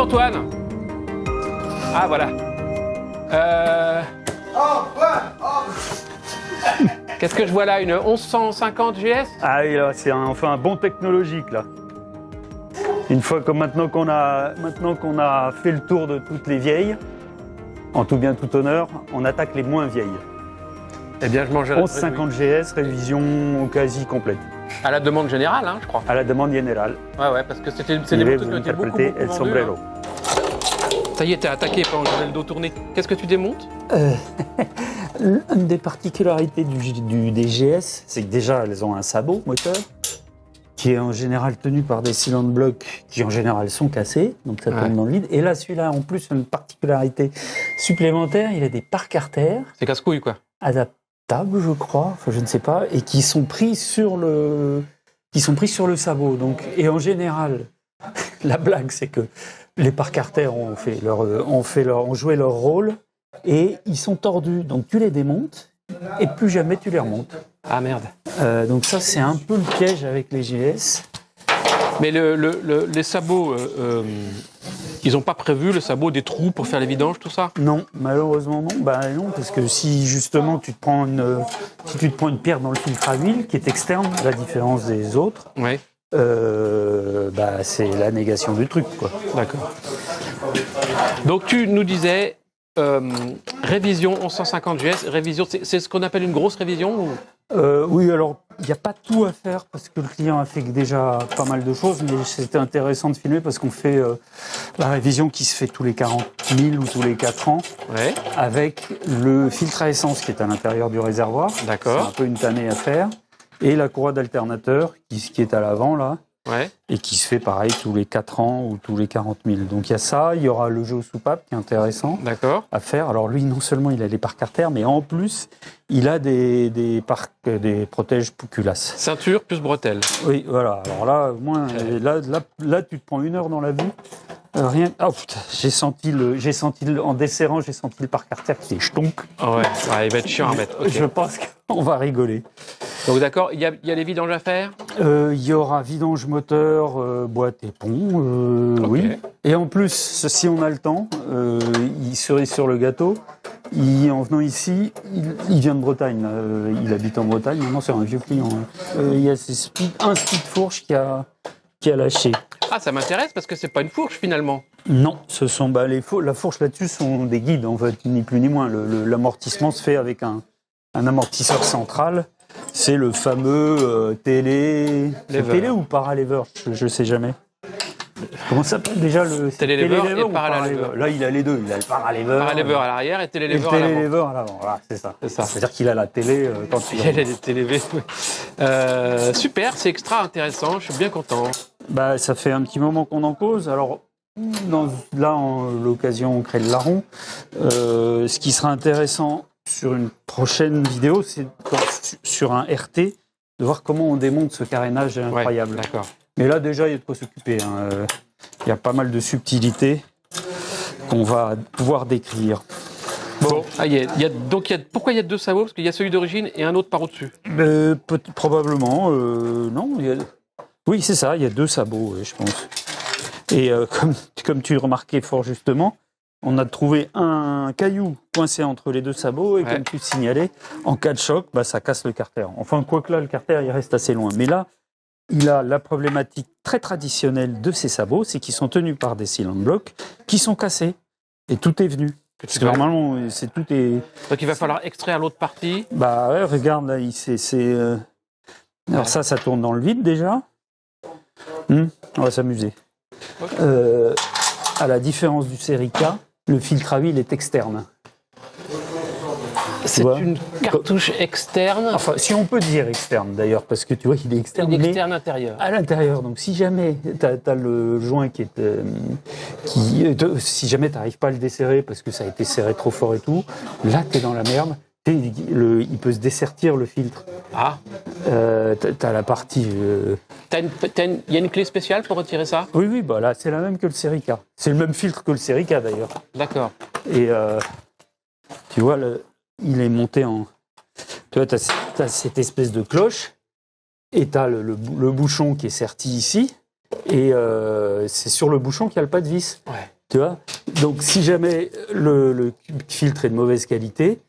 Antoine. Ah, voilà. Qu'est-ce que je vois là? Une 1150 GS? Ah oui, là, c'est un bon technologique, là. Une fois que maintenant qu'on a fait le tour de toutes les vieilles, en tout bien tout honneur, on attaque les moins vieilles. Eh bien, je mangerai. 1150 GS, révision quasi complète. À la demande générale, hein, je crois. À la demande générale. Ouais, parce que c'est des Vous trucs qui étaient beaucoup interpréter El vendus, sombrero. hein. Ça y est, t'es attaqué pendant que j'avais le dos tourné. Qu'est-ce que tu démontes? Une des particularités des GS, c'est que déjà, elles ont un sabot moteur, qui est en général tenu par des cylindres blocs qui en général sont cassés, donc ça tombe dans le vide. Et là, celui-là, en plus, une particularité supplémentaire, il a des parcs artères. C'est casse-couille, quoi. Adaptables, je crois, enfin, je ne sais pas, et qui sont pris sur le sabot. Donc, et en général, la blague, c'est que les parcs artères ont joué leur rôle et ils sont tordus. Donc tu les démontes et plus jamais tu les remontes. Ah merde. Donc ça, c'est un peu le piège avec les GS. Mais les sabots, ils n'ont pas prévu le sabot des trous pour faire les vidanges, tout ça? Non, malheureusement non. Non, parce que si justement tu te prends une pierre dans le filtre à huile qui est externe, la différence des autres, ouais. C'est la négation du truc, quoi. D'accord. Donc tu nous disais révision 1150 GS, révision, c'est ce qu'on appelle une grosse révision ou... Oui, alors il n'y a pas tout à faire parce que le client a fait déjà pas mal de choses, mais c'était intéressant de filmer parce qu'on fait la révision qui se fait tous les 40 000 ou tous les 4 ans, avec le filtre à essence qui est à l'intérieur du réservoir. D'accord. C'est un peu une tannée à faire. Et la courroie d'alternateur qui est à l'avant là, et qui se fait pareil tous les 4 ans ou tous les 40 000. Donc il y a ça, il y aura le jeu aux soupapes qui est intéressant à faire. Alors lui, non seulement il a les parcs artères, mais en plus il a des protèges culasse. Ceinture plus bretelles. Oui, voilà. Alors là, au moins, là tu te prends 1 heure dans la vue. Rien. Oh putain, en desserrant, j'ai senti le parc artère qui est chtonk. Oh ouais, il va être chiant à mettre. Okay. Je pense qu'on va rigoler. Donc d'accord, il y a les vidanges à faire? Il y aura vidange moteur, boîte et pont, oui. Et en plus, si on a le temps, cerise sur le gâteau, en venant ici, il vient de Bretagne, il habite en Bretagne, maintenant c'est un vieux client. Il y a un speed fourche qui a lâché. Ah, ça m'intéresse parce que c'est pas une fourche finalement. Non, ce sont la fourche là-dessus sont des guides en fait, ni plus ni moins. L'amortissement se fait avec un amortisseur central. C'est le fameux télé ou paralever, je sais jamais. Comment ça s'appelle déjà le télélever et paralever? Là, il a les deux. Il a le paralever. Paralever à l'arrière et télélever à l'avant. Voilà, c'est ça. C'est-à-dire qu'il a la télé quand il a les télélever. Super, c'est extra intéressant. Je suis bien content. Ça fait un petit moment qu'on en cause. Alors l'occasion on crée le larron. Ce qui sera intéressant sur une prochaine vidéo, c'est sur un RT, de voir comment on démonte ce carénage incroyable. D'accord. Mais là, déjà, il y a de quoi s'occuper. Il y a pas mal de subtilités qu'on va pouvoir décrire. Bon. Pourquoi il y a 2 sabots? Parce qu'il y a celui d'origine et un autre par au-dessus. Probablement. Non. Oui, c'est ça, il y a 2 sabots, je pense. Et comme tu remarquais fort justement, on a trouvé un caillou coincé entre les 2 sabots et comme tu signalais, en cas de choc, ça casse le carter. Enfin, quoique là, le carter, il reste assez loin. Mais là, il a la problématique très traditionnelle de ces sabots, c'est qu'ils sont tenus par des cylindres blocs qui sont cassés. Et tout est venu. Parce que normalement, tout est... Donc il va falloir extraire l'autre partie. Regarde, là, alors ça tourne dans le vide déjà. On va s'amuser. À la différence du Serica, le filtre à huile est externe. C'est une cartouche externe. Enfin, si on peut dire externe d'ailleurs, parce que tu vois qu'il est externe. Il est externe intérieur. À l'intérieur. Donc si jamais t'as le joint si jamais t'arrives pas à le desserrer parce que ça a été serré trop fort et tout, là t'es dans la merde. Il peut se dessertir le filtre. Ah. T'as la partie. Il y a une clé spéciale pour retirer ça? Oui, là c'est la même que le Serica. C'est le même filtre que le Serica d'ailleurs. D'accord. Et tu vois, il est monté en. Tu vois, t'as cette espèce de cloche et t'as le bouchon qui est serti ici. Et c'est sur le bouchon qu'il n'y a pas de vis. Ouais. Tu vois? Donc, si jamais le filtre est de mauvaise qualité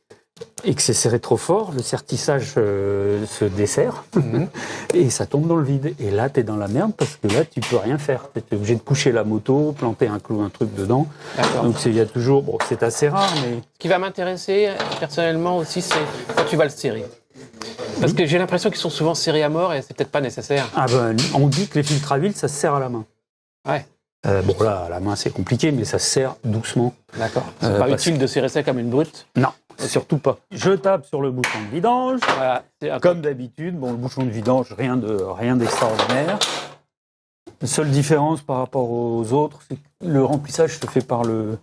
et que c'est serré trop fort, le sertissage se desserre et ça tombe dans le vide. Et là, tu es dans la merde parce que là, tu peux rien faire. Tu es obligé de coucher la moto, planter un clou, un truc dedans. D'accord. Donc, il y a toujours... Bon, c'est assez rare, mais... Ce qui va m'intéresser personnellement aussi, c'est quand tu vas le serrer. Parce que j'ai l'impression qu'ils sont souvent serrés à mort et c'est peut-être pas nécessaire. Ah ben, on dit que les filtres à huile, ça se serre à la main. Ouais. Bon, là, à la main, c'est compliqué, mais ça se serre doucement. D'accord. C'est pas utile de serrer ça comme une brute. Non, surtout pas. Je tape sur le bouchon de vidange. Voilà. Comme d'habitude, bon, le bouchon de vidange, rien d'extraordinaire. La seule différence par rapport aux autres, c'est que le remplissage se fait par de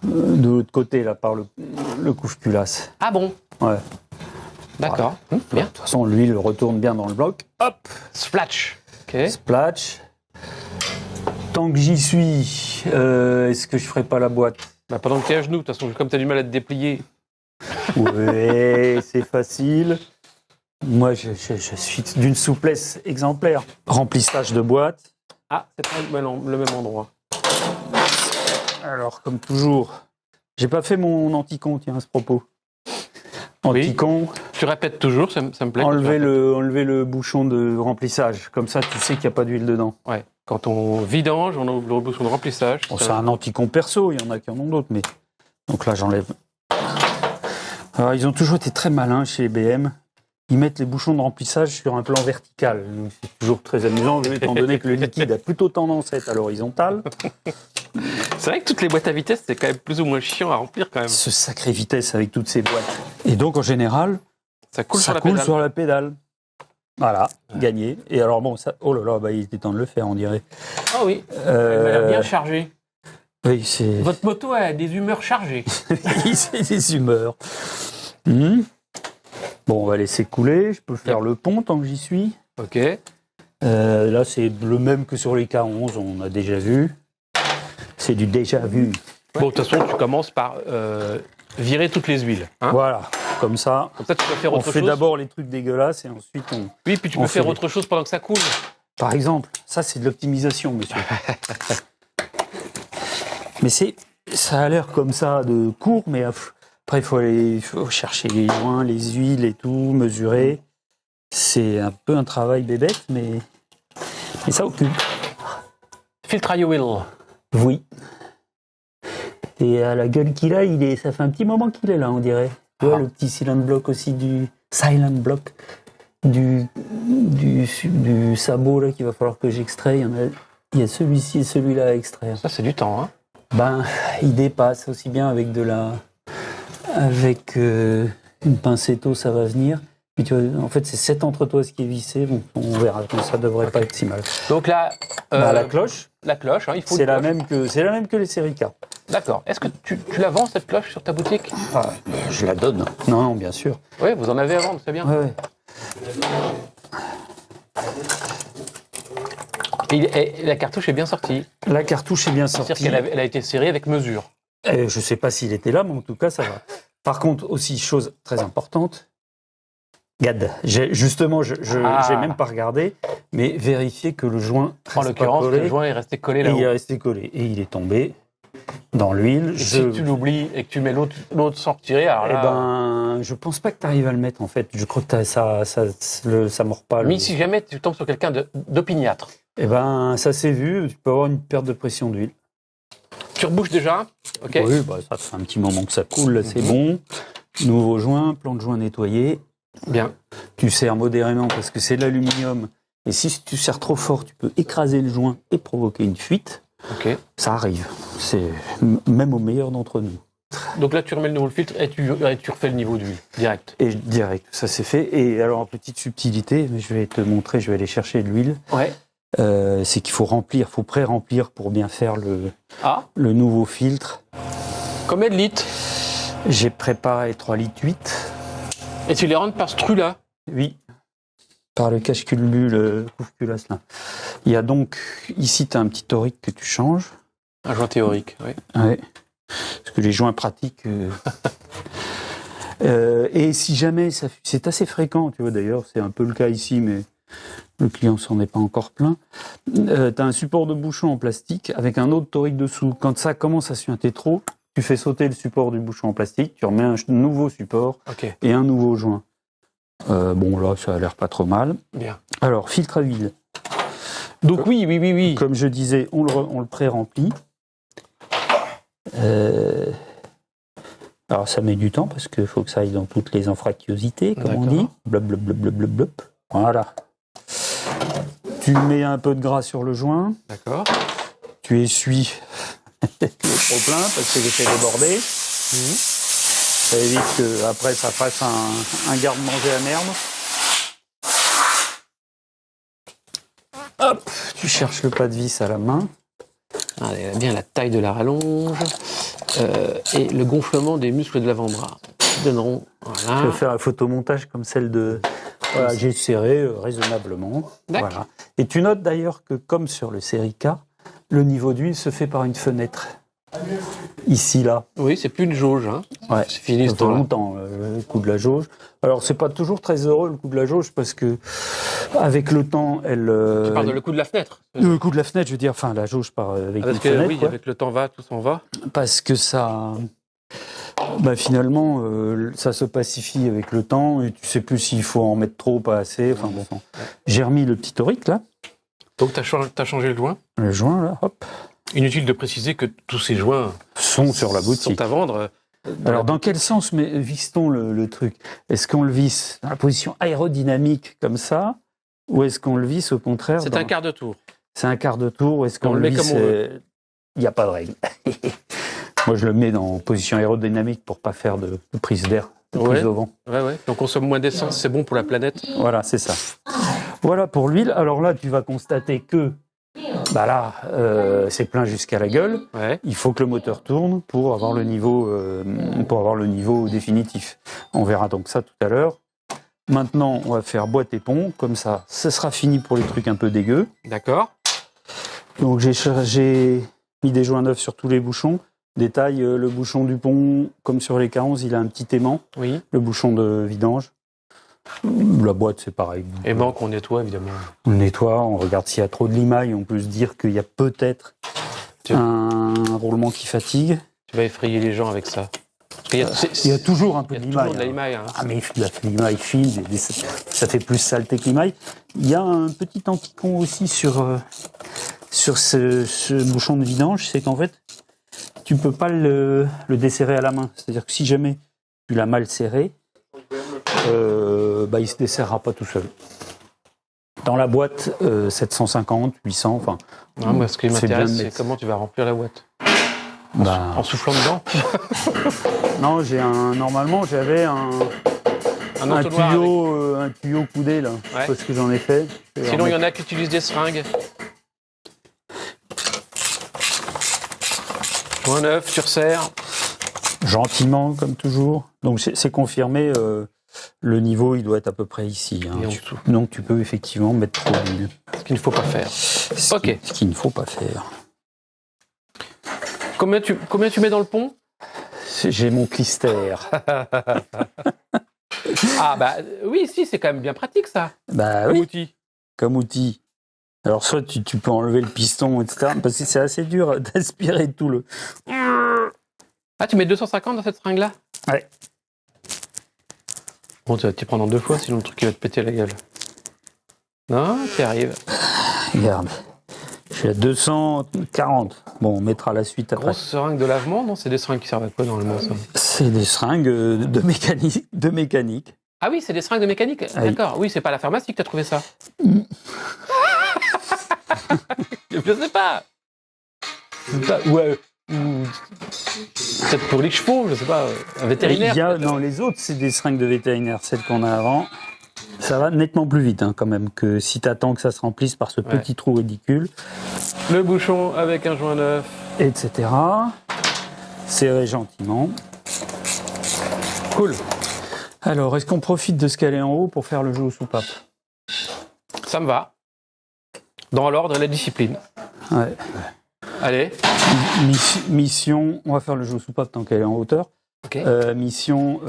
l'autre côté, là, par le couche-culasse. Ah bon? Ouais. D'accord. Voilà. Bien. De toute façon, l'huile retourne bien dans le bloc. Hop, Splatch. Ok. splash. Tant que j'y suis, est-ce que je ferai pas la boîte? Bah, pendant que t'es à genoux, de toute façon, comme t'as du mal à te déplier. Ouais, c'est facile. Moi, je suis d'une souplesse exemplaire. Remplissage de boîte. Ah, c'est pas le même endroit. Alors, comme toujours, j'ai pas fait mon anti-con, tiens, à ce propos. Anti-con, Tu répètes toujours, ça me plaît. enlever le bouchon de remplissage. Comme ça, tu sais qu'il n'y a pas d'huile dedans. Ouais. Quand on vidange, on ouvre le bouchon de remplissage. Bon, c'est un anti-con perso, il y en a qui en ont d'autres, mais... Donc là, j'enlève. Alors, ils ont toujours été très malins chez BM. Ils mettent les bouchons de remplissage sur un plan vertical. Donc, c'est toujours très amusant, étant donné que le liquide a plutôt tendance à être à l'horizontale. C'est vrai que toutes les boîtes à vitesse, c'est quand même plus ou moins chiant à remplir quand même. Ce sacré vitesse avec toutes ces boîtes. Et donc, en général, Ça coule ça sur la coule pédale. sur la pédale. Voilà, gagné. Et alors, bon, ça... Oh là là, bah, il était temps de le faire, on dirait. Ah oui, elle m'a l'air bien chargée. Oui, c'est... Votre moto a des humeurs chargées. c'est des humeurs. Bon, on va laisser couler. Je peux faire le pont tant que j'y suis. Ok. Là, c'est le même que sur les K11, on a déjà vu. C'est du déjà vu. Bon, de toute façon, tu commences par virer toutes les huiles. Hein. Voilà, comme ça. Comme ça, tu peux faire On autre fait chose. d'abord les trucs dégueulasses et ensuite on... Oui, puis tu on peux fait faire les- autre chose pendant que ça coule. Par exemple, ça c'est de l'optimisation, monsieur. Mais ça a l'air comme ça de court, mais après il faut chercher les joints, les huiles et tout, mesurer. C'est un peu un travail bébête, mais ça occupe. Filtre à wheel. Oui. Et à la gueule qu'il a, ça fait un petit moment qu'il est là, on dirait. Tu vois, le petit silent block aussi du silent block du sabot là qu'il va falloir que j'extrais. Il y a celui-ci et celui-là à extraire. Ça, c'est du temps. Hein. Ben, il dépasse aussi bien avec une pincetto, ça va venir. Puis tu vois, en fait, c'est cet entretoise qui est vissé. Bon, on verra. Donc ça devrait pas être si mal. Donc là, La cloche, la cloche, hein, il faut. c'est une la cloche. même que les Serica. D'accord. Est-ce que tu la vends cette cloche sur ta boutique? Ah, je la donne. Non, bien sûr. Oui, vous en avez à vendre, c'est bien. Ouais. Et la cartouche est bien sortie. La cartouche est bien C'est-à-dire sortie. qu'elle a été serrée avec mesure. Je ne sais pas s'il était là, mais en tout cas, ça va. Par contre, aussi, chose très importante, regarde, j'ai même pas regardé, mais vérifier que le joint En reste l'occurrence, pas collé, le joint est resté collé et là-haut. il est resté collé. Et il est tombé dans l'huile. Et si tu l'oublies et que tu mets l'autre sans retirer, alors là... Je pense pas que tu arrives à le mettre, en fait. Je crois que ça mord pas. Mais si jamais tu tombes sur quelqu'un d'opiniâtre, Ça s'est vu, tu peux avoir une perte de pression d'huile. tu rebouches déjà. Ok. Oui, ça fait un petit moment que ça coule, là, c'est bon. Nouveau joint, plan de joint nettoyé. Bien. Tu serres modérément parce que c'est de l'aluminium. Et si tu serres trop fort, tu peux écraser le joint et provoquer une fuite. Ok. Ça arrive. C'est même au meilleur d'entre nous. Donc là, tu remets le nouveau filtre et tu refais le niveau d'huile direct. Et direct, ça c'est fait. Et alors, petite subtilité, mais je vais te montrer, je vais aller chercher de l'huile. Ouais. C'est qu'il faut pré-remplir pour bien faire le nouveau filtre. Combien de litres? J'ai préparé 3,8 litres. Et tu les rentres par ce trou-là? Oui. Par le cache-culbule, couvre-culasse là. Il y a donc, ici, tu as un petit torique que tu changes. Un joint théorique, oui. Ouais. Parce que les joints pratiques... et si jamais, c'est assez fréquent, tu vois, d'ailleurs, c'est un peu le cas ici, mais Le client s'en est pas encore plaint. Tu as un support de bouchon en plastique avec un autre torique dessous. Quand ça commence à suinter trop, tu fais sauter le support du bouchon en plastique, tu remets un nouveau support et un nouveau joint. Bon, là, ça a l'air pas trop mal. Bien. Alors, filtre à huile. Donc oui. Comme je disais, on le pré-remplit. Alors, ça met du temps parce qu'il faut que ça aille dans toutes les anfractuosités, comme on dit. Blop. Voilà. Tu mets un peu de gras sur le joint. D'accord. Tu essuies le trop-plein parce que j'ai fait déborder. Ça évite qu'après ça fasse un garde-manger à merde. Hop, tu cherches le pas de vis à la main. Allez, bien la taille de la rallonge et le gonflement des muscles de l'avant-bras. Qui donneront. Voilà. Je vais faire un photomontage comme celle de. Voilà, j'ai serré raisonnablement. Voilà. Et tu notes d'ailleurs que, comme sur le Série K, le niveau d'huile se fait par une fenêtre. Ici, là. Oui, c'est plus une jauge. Hein. Ouais, c'est fini. Ça fait longtemps, le coup de la jauge. Alors, c'est pas toujours très heureux, le coup de la jauge, parce que, avec le temps, elle... Tu parles de le coup de la fenêtre. Le coup de la fenêtre, je veux dire, enfin, la jauge par avec parce une que, fenêtre. Oui, quoi. avec le temps va, tout s'en va. Parce que ça... finalement, ça se pacifie avec le temps, et tu sais plus s'il faut en mettre trop ou pas assez. Enfin, bon. J'ai remis le petit torique, là. Donc, tu as changé le joint. Le joint, là, hop. Inutile de préciser que tous ces joints sont sur la boutique. Sont à vendre. Alors, dans quel sens visse-t-on le truc ? Est-ce qu'on le visse dans la position aérodynamique, comme ça, ou est-ce qu'on le visse au contraire C'est un quart de tour. C'est un quart de tour, ou est-ce qu'on le visse... Il n'y a pas de règle. Moi, je le mets dans position aérodynamique pour pas faire de prise d'air, de prise au vent. Ouais. Donc, on consomme moins d'essence, c'est bon pour la planète. Voilà, c'est ça. Voilà pour l'huile. Alors là, tu vas constater que c'est plein jusqu'à la gueule. Ouais. Il faut que le moteur tourne pour avoir le niveau définitif. On verra donc ça tout à l'heure. Maintenant, on va faire boîte et pont. Comme ça, ce sera fini pour les trucs un peu dégueux. D'accord. Donc, j'ai mis des joints neufs sur tous les bouchons. Détail, le bouchon du pont, comme sur les K11, il a un petit aimant. Oui. Le bouchon de vidange. La boîte, c'est pareil. Aimant qu'on nettoie, évidemment. On le nettoie, on regarde s'il y a trop de limailles. On peut se dire qu'il y a peut-être un roulement qui fatigue. Tu vas effrayer les gens avec ça. Il y a toujours un peu de limaille. Toujours de la limaille. Hein. Ah, mais la limaille fine, ça fait plus saleté que limaille. Il y a un petit anti-con aussi sur ce bouchon de vidange, c'est qu'en fait, tu peux pas le desserrer à la main. C'est-à-dire que si jamais tu l'as mal serré, il se desserrera pas tout seul. Dans la boîte, 750, 800, enfin... Non, moi, ce qui m'intéresse, c'est comment tu vas remplir la boîte. En soufflant dedans. Non, normalement, j'avais un tuyau coudé, là. Ouais. Parce que j'en ai fait. Sinon, il y en a qui utilisent des seringues. Joint neuf, tu resserres. Gentiment, comme toujours. Donc, c'est confirmé... le niveau, il doit être à peu près ici. Hein. Donc, tu peux effectivement mettre trop d'huile. Ce qu'il ne faut pas faire. Ce qu'il ne faut pas faire. Combien tu mets dans le pont ? J'ai mon clister. Oui, c'est quand même bien pratique, ça. Comme outil. Comme outil. Alors, soit tu peux enlever le piston, etc. Parce que c'est assez dur d'aspirer tout le... Ah, tu mets 250 dans cette seringue-là ? Ouais. Bon, tu vas t'y prendre en 2 fois, sinon le truc il va te péter la gueule. Non, tu y arrives. Regarde, je suis à 240. Bon, on mettra la suite après. Grosse seringue de lavement, non ? C'est des seringues qui servent à quoi normalement, ça ? C'est des seringues de mécanique. Ah oui, c'est des seringues de mécanique ? D'accord. Oui, c'est pas à la pharmacie que tu as trouvé ça. Je sais pas. Ouais. Peut-être pour les chevaux, je sais pas, un vétérinaire. Non, les autres, c'est des seringues de vétérinaire, celles qu'on a avant. Ça va nettement plus vite, quand même, que si t'attends que ça se remplisse par ce petit trou ridicule. Le bouchon avec un joint neuf. Etc. Serré gentiment. Cool. Alors, est-ce qu'on profite de ce qu'elle est en haut pour faire le jeu aux soupapes ? Ça me va. Dans l'ordre et la discipline. Ouais. Allez. Mission, on va faire le jeu aux soupapes tant qu'elle est en hauteur. Okay. Mission,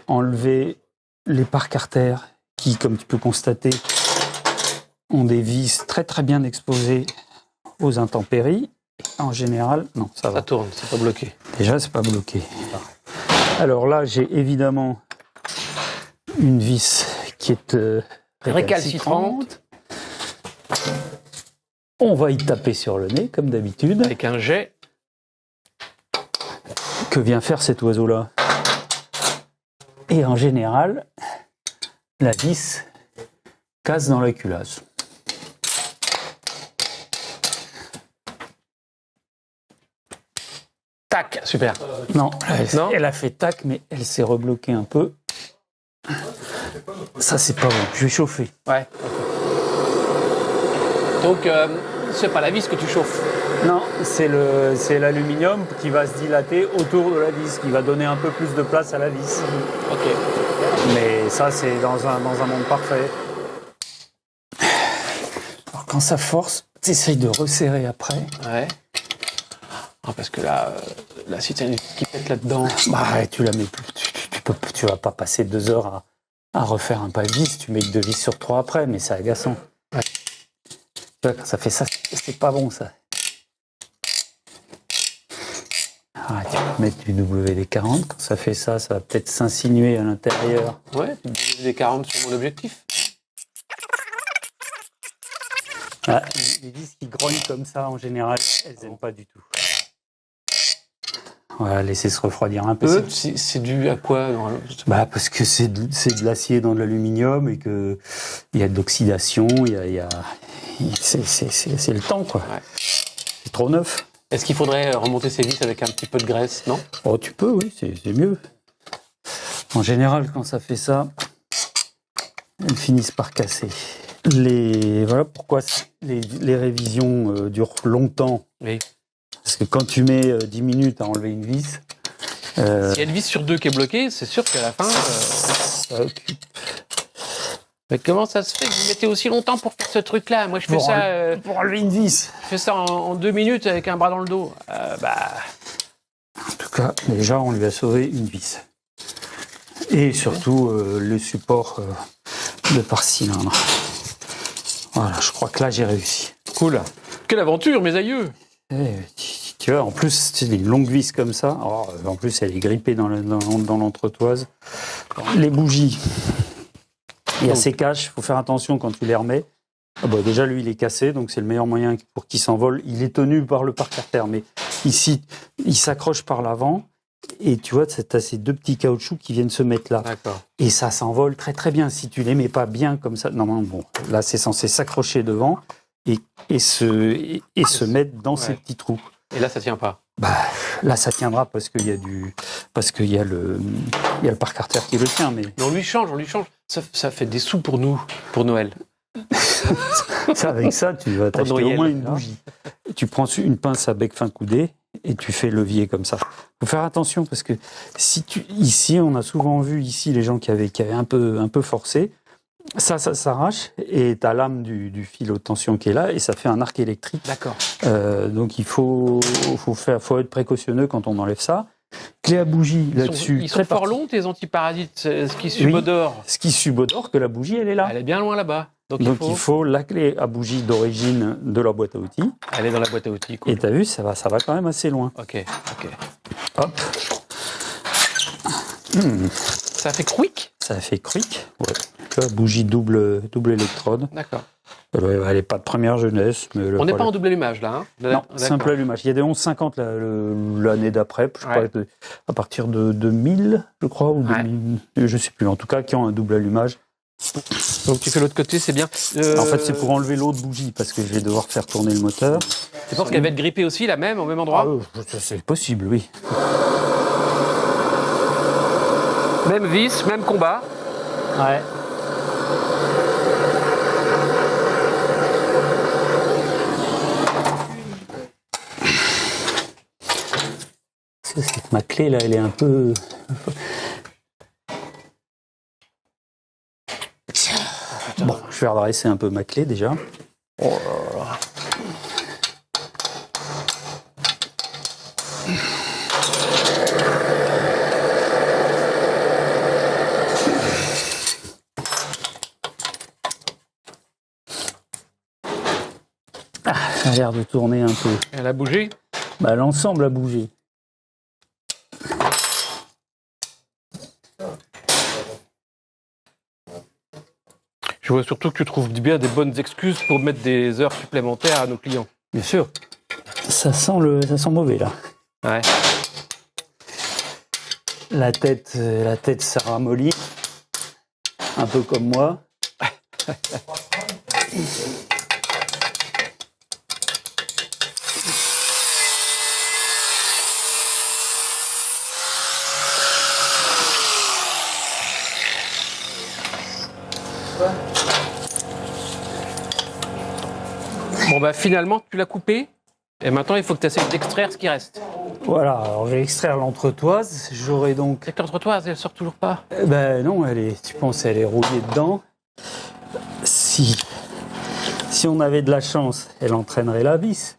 enlever les parcs artères qui, comme tu peux constater, ont des vis très très bien exposées aux intempéries. En général, non, ça va. Ça tourne, c'est pas bloqué. Déjà, c'est pas bloqué. Alors là, j'ai évidemment une vis qui est récalcitrante. On va y taper sur le nez, comme d'habitude. Avec un jet. Que vient faire cet oiseau-là? Et en général, la vis casse dans la culasse. Tac, super. Non, Non, elle a fait tac, mais elle s'est rebloquée un peu. Ça, c'est pas bon. Je vais chauffer. Ouais. Donc, c'est pas la vis que tu chauffes. Non, c'est l'aluminium qui va se dilater autour de la vis, qui va donner un peu plus de place à la vis. Ok. Mais ça, c'est dans un monde parfait. Alors, quand ça force, tu essayes de resserrer après. Ouais. Ah, parce que là, si t'as une qui pète là-dedans. Bah, tu la mets plus. Tu vas pas passer 2 heures à refaire un pas de vis. Tu mets que 2 vis sur 3 après, mais c'est agaçant. Ouais. Tu vois, quand ça fait ça, c'est pas bon, ça. Ah, tu peux mettre du WD-40. Quand ça fait ça, ça va peut-être s'insinuer à l'intérieur. Ouais, des 40 sur mon objectif. Ah, les vis qui grognent comme ça, en général, elles n'aiment pas du tout. On va laisser se refroidir un peu. C'est dû à quoi? Bah, parce que c'est de l'acier dans de l'aluminium et qu'il y a de l'oxydation, c'est le temps, quoi. Ouais. C'est trop neuf. Est-ce qu'il faudrait remonter ces vis avec un petit peu de graisse, non? Oh, tu peux, oui, c'est mieux. En général, quand ça fait ça, elles finissent par casser. Voilà pourquoi les révisions durent longtemps. Oui. Parce que quand tu mets 10 minutes à enlever une vis... S'il y a une vis sur 2 qui est bloquée, c'est sûr qu'à la fin... ça occupe. Mais comment ça se fait que vous mettez aussi longtemps pour faire ce truc-là? Moi, je fais ça... Pour enlever une vis. Je fais ça en 2 minutes avec un bras dans le dos. En tout cas, déjà, on lui a sauvé une vis. Et surtout, le support de par-cylindre. Voilà, je crois que là, j'ai réussi. Cool. Quelle aventure, mes aïeux! Tu vois, en plus, c'est une longue vis comme ça. Alors, en plus, elle est grippée dans l'entretoise. Les bougies, il y a ces caches. Il faut faire attention quand tu les remets. Ah bah, déjà, lui, il est cassé, donc c'est le meilleur moyen pour qu'il s'envole. Il est tenu par le parc-à-terre, mais ici, il s'accroche par l'avant. Et tu vois, tu as ces 2 petits caoutchoucs qui viennent se mettre là. D'accord. Et ça s'envole très très bien. Si tu les mets pas bien comme ça, non, bon, là, c'est censé s'accrocher devant et se mettre dans ces petits trous. Et là, ça tient pas. Bah, là, ça tiendra parce qu'il y a le parc-à-terre qui le tient. Mais on lui change. Ça fait des sous pour nous, pour Noël. ça, avec ça, tu vas t'acheter au moins une bougie. Tu prends une pince à bec fin coudé et tu fais levier comme ça. Faut faire attention parce que ici, on a souvent vu les gens qui avaient un peu forcé. Ça s'arrache et t'as l'âme du fil haute tension qui est là et ça fait un arc électrique. D'accord. Donc il faut être précautionneux quand on enlève ça. Clé à bougie là-dessus. Ils sont fort longs, tes antiparasites, ce qui subodore. Oui, ce qui subodore que la bougie, elle est là. Elle est bien loin là-bas. Donc il faut la clé à bougie d'origine de la boîte à outils. Elle est dans la boîte à outils. Cool. Et t'as vu, ça va quand même assez loin. Ok. Hop. Ça fait quick. Ça fait quick. Ouais. Tu vois, bougie double électrode. D'accord. Elle n'est pas de première jeunesse. Mais on n'est pas en double allumage là, hein? Non, simple allumage. Il y a des 1150 l'année d'après, je crois, à partir de 2000, je crois, ou 2000, je ne sais plus. En tout cas, qui ont un double allumage. Donc tu fais l'autre côté, c'est bien. En fait, c'est pour enlever l'autre bougie, parce que je vais devoir faire tourner le moteur. Tu penses qu'elle va être grippée aussi, la même, au même endroit? C'est possible, oui. Même vis, même combat. Ouais. Ma clé là, elle est un peu. Bon, je vais redresser un peu ma clé déjà. Oh là là. Ah, ça a l'air de tourner un peu. Elle a bougé. Bah, l'ensemble a bougé. Je vois surtout que tu trouves bien des bonnes excuses pour mettre des heures supplémentaires à nos clients. Bien sûr. Ça sent mauvais, là. Ouais. La tête s'est ramollie. Un peu comme moi. Bon, bah finalement, tu l'as coupé. Et maintenant, il faut que tu essaies d'extraire ce qui reste. Voilà, alors je vais extraire l'entretoise. J'aurai donc... C'est que l'entretoise, elle sort toujours pas. Ben non, tu penses elle est rouillée dedans. Si on avait de la chance, elle entraînerait la vis.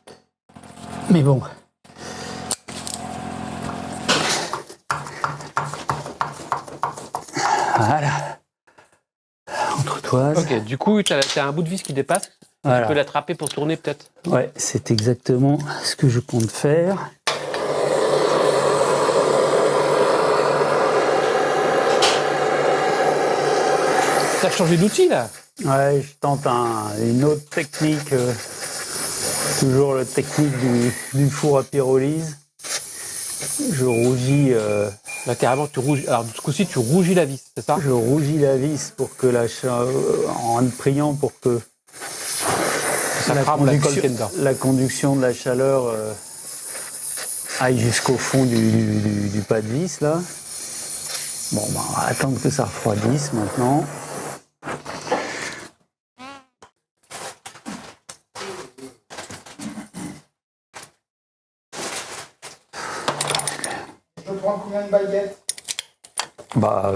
Mais bon. Voilà. Entretoise. Ok, du coup, tu as un bout de vis qui dépasse. Voilà. Tu peux l'attraper pour tourner peut-être. Ouais, c'est exactement ce que je compte faire. T'as changé d'outil là. Ouais, je tente une autre technique. Toujours la technique du four à pyrolyse. Je rougis. Là, carrément, tu rougis. Alors, ce coup-ci, tu rougis la vis, c'est ça? Je rougis la vis pour que en priant pour que la conduction de la chaleur aille jusqu'au fond du pas de vis là. Bon, ben, on va attendre que ça refroidisse maintenant. Je peux prendre combien de baguettes? Bah,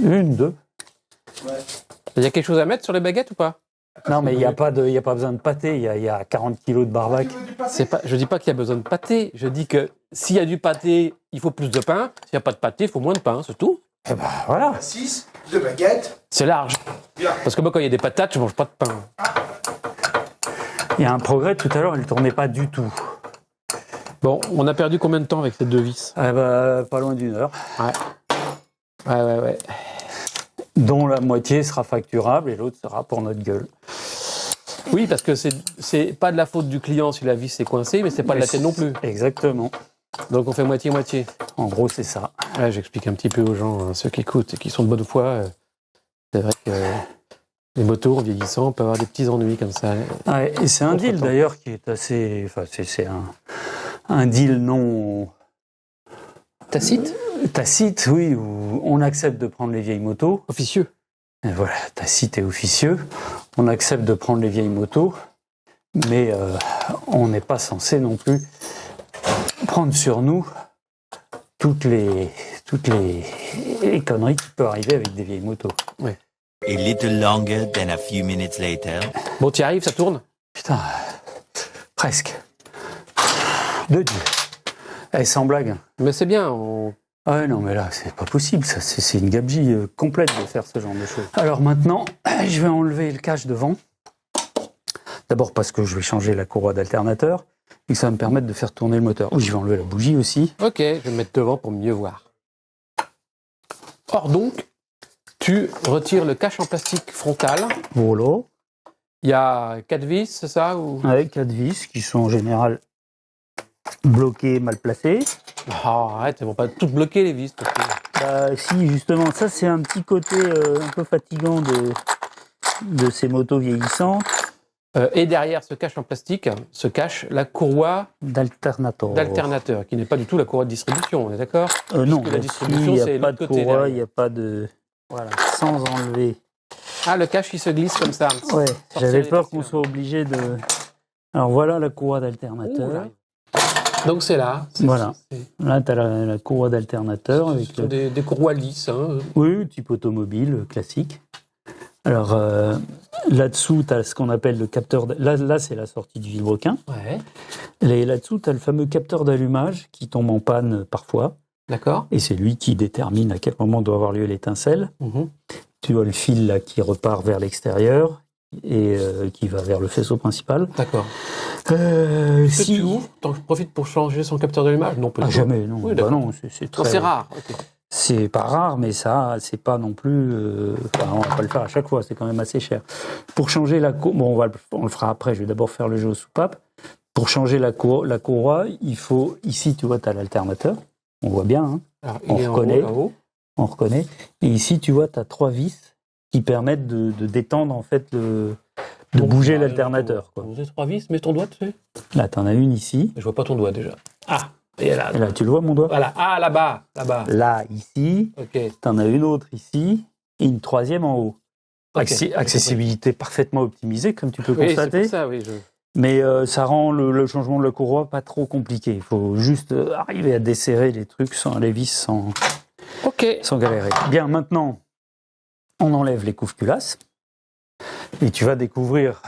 une, deux. Ouais. Il y a quelque chose à mettre sur les baguettes ou pas? Non, mais il n'y a pas besoin de pâté. Il y a 40 kilos de barbac. Je dis pas qu'il y a besoin de pâté. Je dis que s'il y a du pâté, il faut plus de pain. S'il n'y a pas de pâté, il faut moins de pain, c'est tout. Et bah voilà. 6, 2 baguettes. C'est large. Bien. Parce que moi, quand il y a des patates, je mange pas de pain. Il y a un progrès. Tout à l'heure, elle ne tournait pas du tout. Bon, on a perdu combien de temps avec ces deux vis? Ah bah, pas loin d'1 heure. Ouais. Dont la moitié sera facturable et l'autre sera pour notre gueule. Oui, parce que c'est pas de la faute du client si la vis est coincée, mais c'est pas de la tienne non plus. Exactement. Donc on fait moitié-moitié. En gros, c'est ça. Ouais, j'explique un petit peu aux gens, hein, ceux qui écoutent et qui sont de bonne foi. C'est vrai que les motos, en vieillissant, peuvent avoir des petits ennuis comme ça. Ouais, et c'est un deal d'ailleurs qui est assez... Enfin, c'est un deal non... Tacite? Tacite, oui, où on accepte de prendre les vieilles motos. Officieux. Et voilà, tacite et officieux. On accepte de prendre les vieilles motos, mais on n'est pas censé non plus prendre sur nous toutes les conneries qui peuvent arriver avec des vieilles motos. Ouais. A little longer than a few minutes later. Bon, tu y arrives, ça tourne? Putain, presque. 2 deals. Eh, sans blague. Mais c'est bien. Ah ouais, non, mais là, c'est pas possible. Ça, c'est une gabegie complète de faire ce genre de choses. Alors maintenant, je vais enlever le cache devant. D'abord parce que je vais changer la courroie d'alternateur et que ça va me permettre de faire tourner le moteur. Je vais enlever la bougie aussi. Ok, je vais me mettre devant pour mieux voir. Or donc, tu retires le cache en plastique frontal. Voilà. Il y a 4 vis, c'est ça ou... Avec 4 vis qui sont en général bloquées, mal placées. Oh, arrête, elles vont pas toutes bloquer les vis. Parce que... Bah, si, justement, ça c'est un petit côté un peu fatigant de ces motos vieillissantes. Et derrière ce cache en plastique se cache la courroie d'alternateur, qui n'est pas du tout la courroie de distribution, on est d'accord? Non, la distribution, il c'est n'y a pas l'autre de côté. courroie, il n'y a pas de... Voilà, sans enlever. Ah, le cache, il se glisse comme ça. Ouais, j'avais les peur parties, qu'on là. soit obligé de... Alors voilà la courroie d'alternateur. Donc c'est là. Voilà. Là, tu as la courroie d'alternateur. Avec Ce sont des courroies lisses. Hein. Oui, type automobile, classique. Alors, là-dessous, tu as ce qu'on appelle le capteur... Là, c'est la sortie du vilebrequin. Ouais. Et là-dessous, tu as le fameux capteur d'allumage qui tombe en panne parfois. D'accord. Et c'est lui qui détermine à quel moment doit avoir lieu l'étincelle. Mhm. Tu vois le fil là qui repart vers l'extérieur, et qui va vers le faisceau principal. D'accord. Si Si tu ouvres, t'en profites pour changer son capteur de l'image? Non, peut-être. jamais, non. Oui, Bah d'accord. non, c'est Non, très. c'est rare. Ok. C'est pas rare, mais ça, c'est pas non plus. On va pas le faire à chaque fois, c'est quand même assez cher. Pour changer la courroie, bon, on le fera après. Je vais d'abord faire le jeu aux soupapes. Pour changer la courroie, il faut. Ici, tu vois, tu as l'alternateur. On voit bien, hein, Alors, On il est reconnaît. en haut, là-haut. on reconnaît. Et ici, tu vois, tu as 3 vis qui permettent de détendre, en fait, de Donc, bouger bah, l'alternateur. Quoi. Vous avez 3 vis, mets ton doigt dessus. Là, tu en as une ici. Je vois pas ton doigt déjà. Ah, et là. Et là, tu le vois, mon doigt? Voilà. Ah, là-bas. Là-bas. Là, ici. Ok. Tu en as une autre ici. Et une troisième en haut. Ok. Accessibilité parfaitement optimisée, comme tu peux Oui, c'est constater. pour ça, oui. Mais ça rend le changement de la courroie pas trop compliqué. Il faut juste arriver à desserrer les trucs sans les vis Ok. sans galérer. Bien, maintenant, on enlève les couves-culasses. Et tu vas découvrir,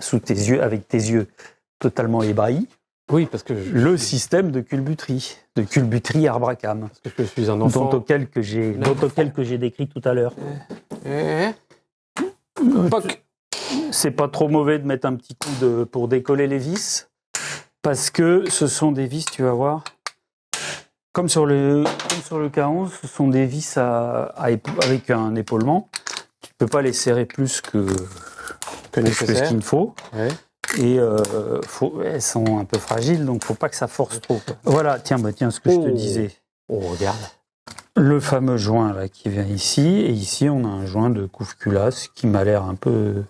sous tes yeux, avec tes yeux totalement ébahis, Oui, parce que le système de culbuterie Arbracam, je suis un enfant. dont auquel que j'ai décrit tout à l'heure. Poc. C'est pas trop mauvais de mettre un petit coup pour décoller les vis, parce que ce sont des vis, tu vas voir, comme sur le K11, ce sont des vis avec un épaulement. Tu peux pas les serrer plus que ce nécessaire. qu'il faut. Ouais. Et elles sont un peu fragiles, donc faut pas que ça force trop. Voilà, tiens ce que je te disais. Oh, regarde. Le fameux joint là qui vient ici, et ici on a un joint de couve-culasse qui m'a l'air un peu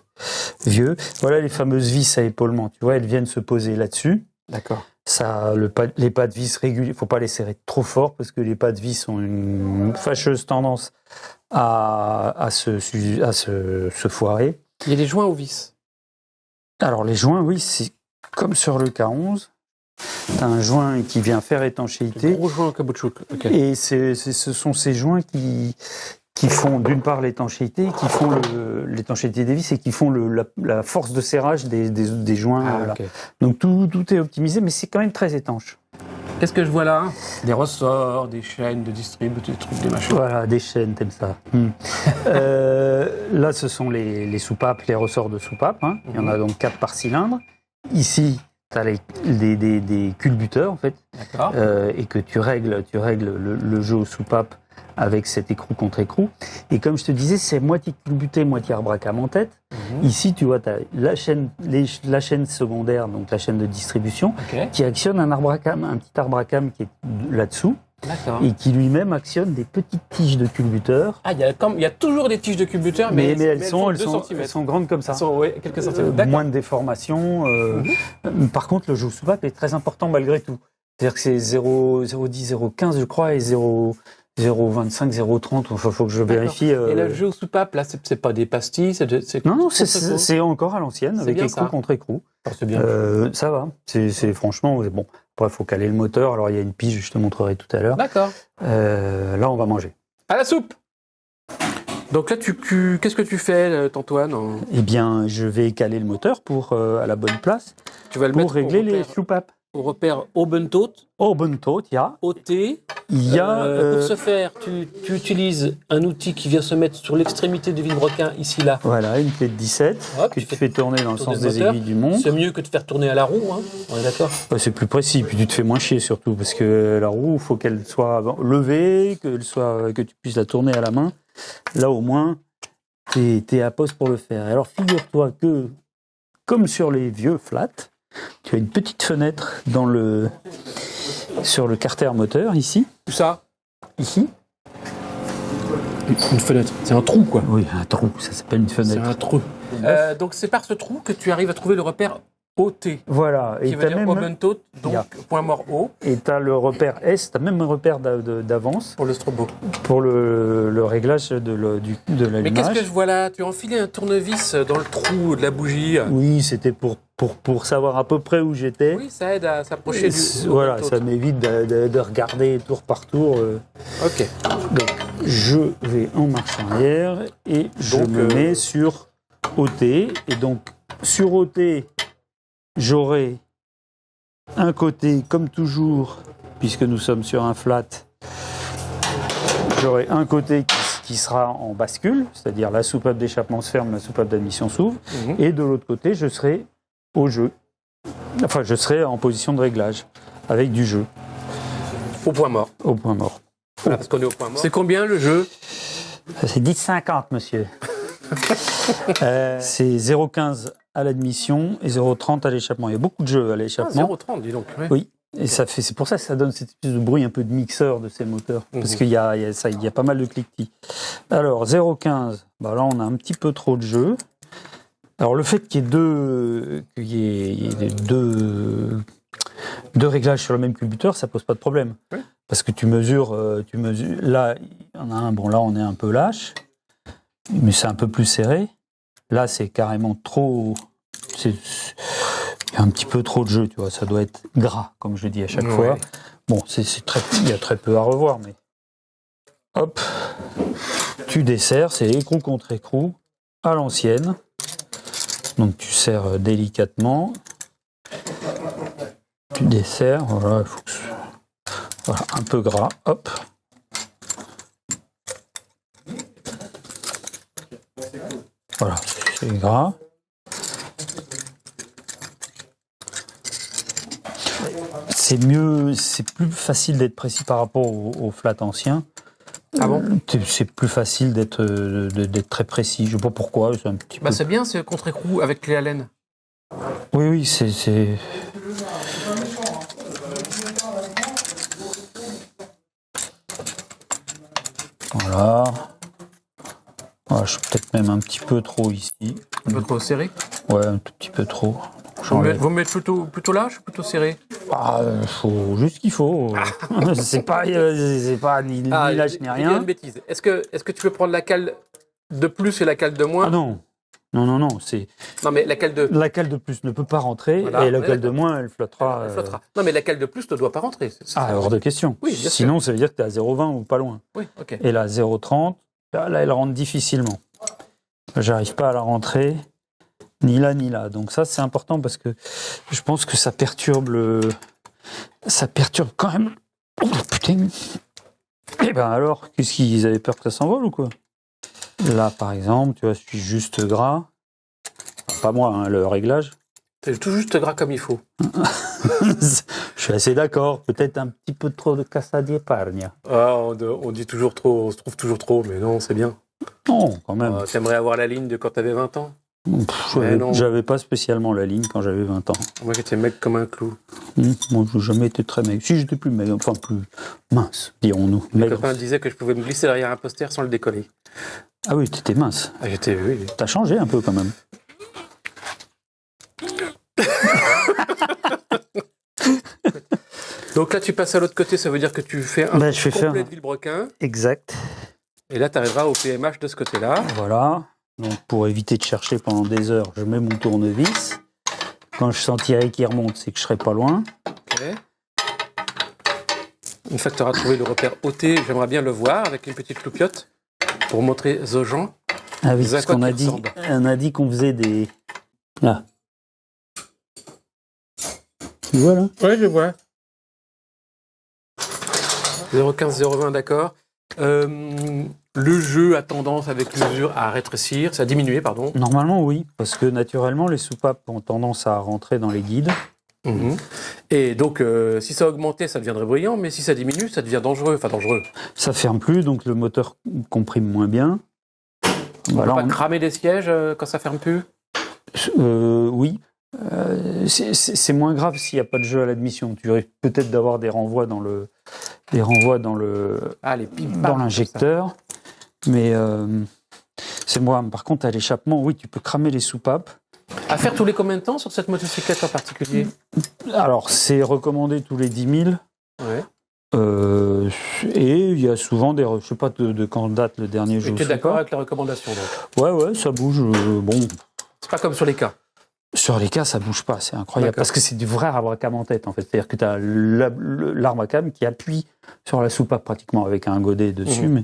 vieux. Voilà les fameuses vis à épaulement, tu vois, elles viennent se poser là-dessus. D'accord. Ça, les pas de vis réguliers, faut pas les serrer trop fort parce que les pas de vis ont une fâcheuse tendance à se foirer. Il y a des joints aux vis. Alors les joints, oui, c'est comme sur le K11. T'as un joint qui vient faire étanchéité. Gros joint en caoutchouc. Ok. Et ce sont ces joints qui font d'une part l'étanchéité, qui font l'étanchéité des vis et qui font la force de serrage des joints. Ah, là. ok. Donc tout est optimisé, mais c'est quand même très étanche. Qu'est-ce que je vois là? Des ressorts, des chaînes de distrib, des trucs, des machins. Voilà, des chaînes, t'aimes ça. Là, ce sont les soupapes, les ressorts de soupapes. Hein. Il y en a donc 4 par cylindre. Ici, tu as des culbuteurs, en fait, D'accord. et que tu règles le jeu aux soupapes avec cet écrou contre écrou. Et comme je te disais, c'est moitié culbuté, moitié Arbracam en tête. Ici, tu vois, tu as la chaîne secondaire, donc la chaîne de distribution, Ok. qui actionne un petit Arbracam qui est là-dessous, D'accord. et qui lui-même actionne des petites tiges de culbuteurs. Ah, il y a toujours des tiges de culbuteurs, mais elles font 2 sont centimètres. grandes comme ça. Elles sont, ouais, quelques centimètres. D'accord. Moins de déformation. Par contre, le jeu soupape est très important malgré tout. C'est-à-dire que c'est 0,10, 0,15 je crois, et 0,25, 0,30. Enfin, faut que je vérifie. Et le jeu aux soupapes, là, c'est pas des pastilles, c'est Non, c'est encore à l'ancienne, C'est avec bien écrou ça. contre écrou. Ah, c'est bien. Ça va. C'est franchement, bon. Après, il faut caler le moteur. Alors, il y a une pige, je te montrerai tout à l'heure. D'accord. Là, on va manger. À la soupe. Donc là, qu'est-ce que tu fais, Antoine? Eh bien, je vais caler le moteur à la bonne place Tu vas le pour mettre régler les soupapes. au repère Obentot, Au bon taux, il y a. OT. Il y a Pour ce faire, tu utilises un outil qui vient se mettre sur l'extrémité du vilebrequin, ici, là. voilà, une clé de 17 Hop, que tu tu fais fais tourner dans le tourner sens le des moteur. aiguilles du montre. C'est mieux que de faire tourner à la roue, hein. On est d'accord? C'est plus précis, puis tu te fais moins chier surtout, parce que la roue, il faut qu'elle soit levée, que tu puisses la tourner à la main. Là, au moins, t'es à poste pour le faire. Alors, figure-toi que, comme sur les vieux flats, tu as une petite fenêtre sur le carter moteur, ici. Tout ça? Ici. Une fenêtre. C'est un trou, quoi. Oui, un trou, ça s'appelle une C'est fenêtre. un trou. Donc c'est par ce trou que tu arrives à trouver le repère OT. Voilà, Qui et veut t'as dire même... Obentot, donc Yeah. point mort haut, Et tu as le repère S, tu as même un repère d'avance pour le strobo. pour le réglage de l'allumage. Mais qu'est-ce que je vois là? Tu as enfilé un tournevis dans le trou de la bougie. Oui, c'était pour savoir à peu près où j'étais. Oui, ça aide à s'approcher du Voilà, Obentot. ça m'évite de regarder tour par tour. Ok. Donc, je vais en marche arrière et je Donc, me mets sur OT. Et donc, sur OT, j'aurai un côté, comme toujours, puisque nous sommes sur un flat, j'aurai un côté qui sera en bascule, c'est-à-dire la soupape d'échappement se ferme, la soupape d'admission s'ouvre, et de l'autre côté, je serai au jeu. Enfin, je serai en position de réglage, avec du jeu, Au point mort. au point mort. Voilà, parce qu'on est au point mort. C'est combien le jeu? Ça, c'est 10,50, monsieur. C'est 0,15 à l'admission et 0,30 à l'échappement. Il y a beaucoup de jeux à Ah, l'échappement. 0,30, dis donc. Ouais. Oui, et c'est pour ça que ça donne cette espèce de bruit un peu de mixeur de ces moteurs, parce qu'il y a pas mal de cliquetis. Alors, 0,15, bah là on a un petit peu trop de jeux. Alors le fait qu'il y ait deux réglages sur le même culbuteur, ça pose pas de problème. Oui. Parce que tu mesures, là, il y en a un, bon là on est un peu lâche, mais c'est un peu plus serré. Là c'est carrément trop, il y a un petit peu trop de jeu, tu vois, ça doit être gras, comme je dis à chaque fois. Bon, il y a très peu à revoir, mais hop, tu desserres, c'est écrou contre écrou, à l'ancienne. Donc tu serres délicatement, tu desserres, voilà, il faut que voilà, un peu gras, hop. Voilà, c'est gras. C'est mieux, c'est plus facile d'être précis par rapport au flat ancien. Ah bon? C'est plus facile d'être très précis. Je ne sais pas pourquoi. C'est un petit peu. C'est bien, c'est contre-écrou avec clé Allen. Oui, c'est. Voilà. Voilà, je suis peut-être même un petit peu trop ici. Un peu trop serré? Ouais, un tout petit peu trop. Vous me mettez plutôt lâche ou plutôt serré? Ah, faut juste qu'il faut. c'est pas ni lâche ni Il y a rien. une bêtise. Est-ce que tu peux prendre la cale de plus et la cale de moins? Ah non. Non, c'est. Non, mais la cale de... La cale de plus ne peut pas rentrer, Voilà, et la ouais, cale de d'accord. moins, elle flottera. Elle flottera. Non, mais la cale de plus ne doit pas rentrer. Ah, hors de question. Oui, bien sûr. Sinon, ça veut dire que tu es à 0,20 ou pas loin. Oui, ok. Et là, 0,30, là, elle rentre difficilement. J'arrive pas à la rentrer, ni là, ni là. Donc ça, c'est important parce que je pense que ça perturbe Ça perturbe quand même. Oh, putain. Eh ben alors, qu'est-ce qu'ils avaient peur que ça s'envole ou quoi? Là, par exemple, tu vois, je suis juste gras. Enfin, pas moi, hein, le réglage. C'est tout juste gras comme il faut. Je suis assez d'accord. Peut-être un petit peu trop de cassa d'épargne. Ah, on dit toujours trop, on se trouve toujours trop, mais non, c'est bien. Non, quand même. T'aimerais avoir la ligne de quand t'avais 20 ans? Non. J'avais pas spécialement la ligne quand j'avais 20 ans. Moi, j'étais mec comme un clou. Moi, je n'ai jamais été très maigre. Si, j'étais plus maigre, enfin plus mince, dirons-nous. Mes Maigre. copains disaient que je pouvais me glisser derrière un poster sans le décoller. Ah oui, tu étais mince. Ah, oui. T'as changé un peu quand même. Donc là, tu passes à l'autre côté, ça veut dire que tu fais un Je fais complet faire. de Villebrequin. Exact. Et là, tu arriveras au PMH de ce côté-là. Voilà. Donc, pour éviter de chercher pendant des heures, je mets mon tournevis. Quand je sentirai qu'il remonte, c'est que je serai pas loin. Ok. Une fois que tu auras trouvé le repère OT, j'aimerais bien le voir avec une petite loupiote pour montrer aux gens. Ah oui, C'est à parce quoi qu'on a qu'il dit, ressemble. on a dit qu'on faisait des. Là. Tu vois là? Oui, je vois. 0,15-0,20, d'accord. Le jeu a tendance, avec l'usure, à rétrécir, à diminuer, pardon. Normalement, oui, parce que naturellement, les soupapes ont tendance à rentrer dans les guides. Mhm. Et donc, si ça augmentait, ça deviendrait bruyant, mais si ça diminue, ça devient dangereux. Enfin, dangereux. Ça ferme plus, donc le moteur comprime moins bien. On peut pas cramer des sièges quand ça ferme plus? Oui. C'est moins grave s'il n'y a pas de jeu à l'admission. Tu risques peut-être d'avoir des renvois dans le Ah, les pipes dans l'injecteur. Mais c'est moi. Par contre, à l'échappement, oui, tu peux cramer les soupapes. À faire tous les combien de temps sur cette motocyclette en particulier? Alors, c'est recommandé tous les 10 000. Ouais. Et il y a souvent des... Je sais pas de quand date le dernier jeu. Tu es d'accord avec les recommandations, donc? Ouais, ça bouge. Bon, C'est pas comme sur les cas. sur les cas, ça bouge pas. C'est incroyable. D'accord. Parce que c'est du vrai arbre à cam en tête, en fait. C'est-à-dire que tu as l'arbre à cam qui appuie sur la soupape pratiquement avec un godet dessus. Mais...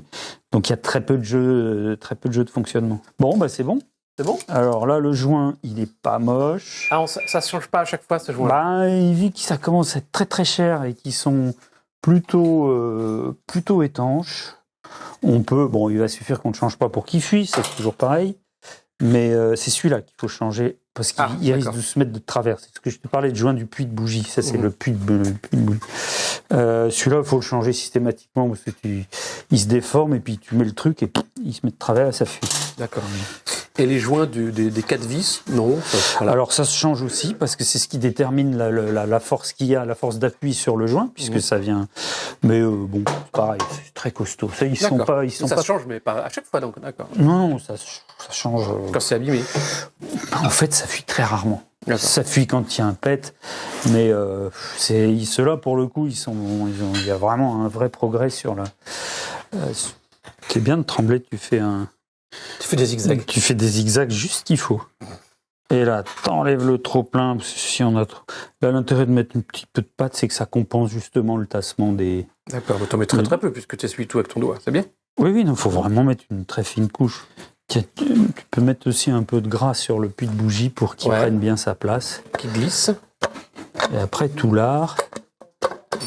Donc, il y a très peu de jeux de fonctionnement. Bon, bah c'est bon. C'est bon? Alors là, le joint, il est pas moche. Ah, ça se change pas à chaque fois, ce joint-là? Vu que ça commence à être très très cher et qu'ils sont plutôt étanches, On peut, bon, il va suffire qu'on ne change pas pour qu'il fuit, c'est toujours pareil. Mais c'est celui-là qu'il faut changer parce qu'il risque de se mettre de travers. C'est ce que je te parlais de joint du puits de bougie. Ça, c'est le puits de bougie. Celui-là, il faut le changer systématiquement parce que il se déforme et puis tu mets le truc et il se met de travers et ça fuit. D'accord. Et les joints des 4 vis, non voilà. Alors ça se change aussi parce que c'est ce qui détermine la force qu'il y a, la force d'appui sur le joint, puisque ça vient. Mais bon, pareil, c'est très costaud. Ça, ils sont pas. Ça se change, mais pas à chaque fois, donc d'accord. Non, ça change. Quand c'est abîmé. En fait, ça fuit très rarement. D'accord. Ça fuit quand il y a un pet, mais ceux-là, pour le coup, il y a vraiment un vrai progrès sur la. C'est bien de trembler, tu fais des zigzags. Tu fais des zigzags juste ce qu'il faut. Et là, t'enlèves le trop plein, parce que si on a trop. Là, l'intérêt de mettre un petit peu de pâte, c'est que ça compense justement le tassement des. D'accord, mais t'en mets très peu, puisque tu essuies tout avec ton doigt, c'est bien. Oui, il faut vraiment mettre une très fine couche. Tu peux mettre aussi un peu de gras sur le puits de bougie pour qu'il prenne bien sa place. Qui glisse. Et après, tout l'art.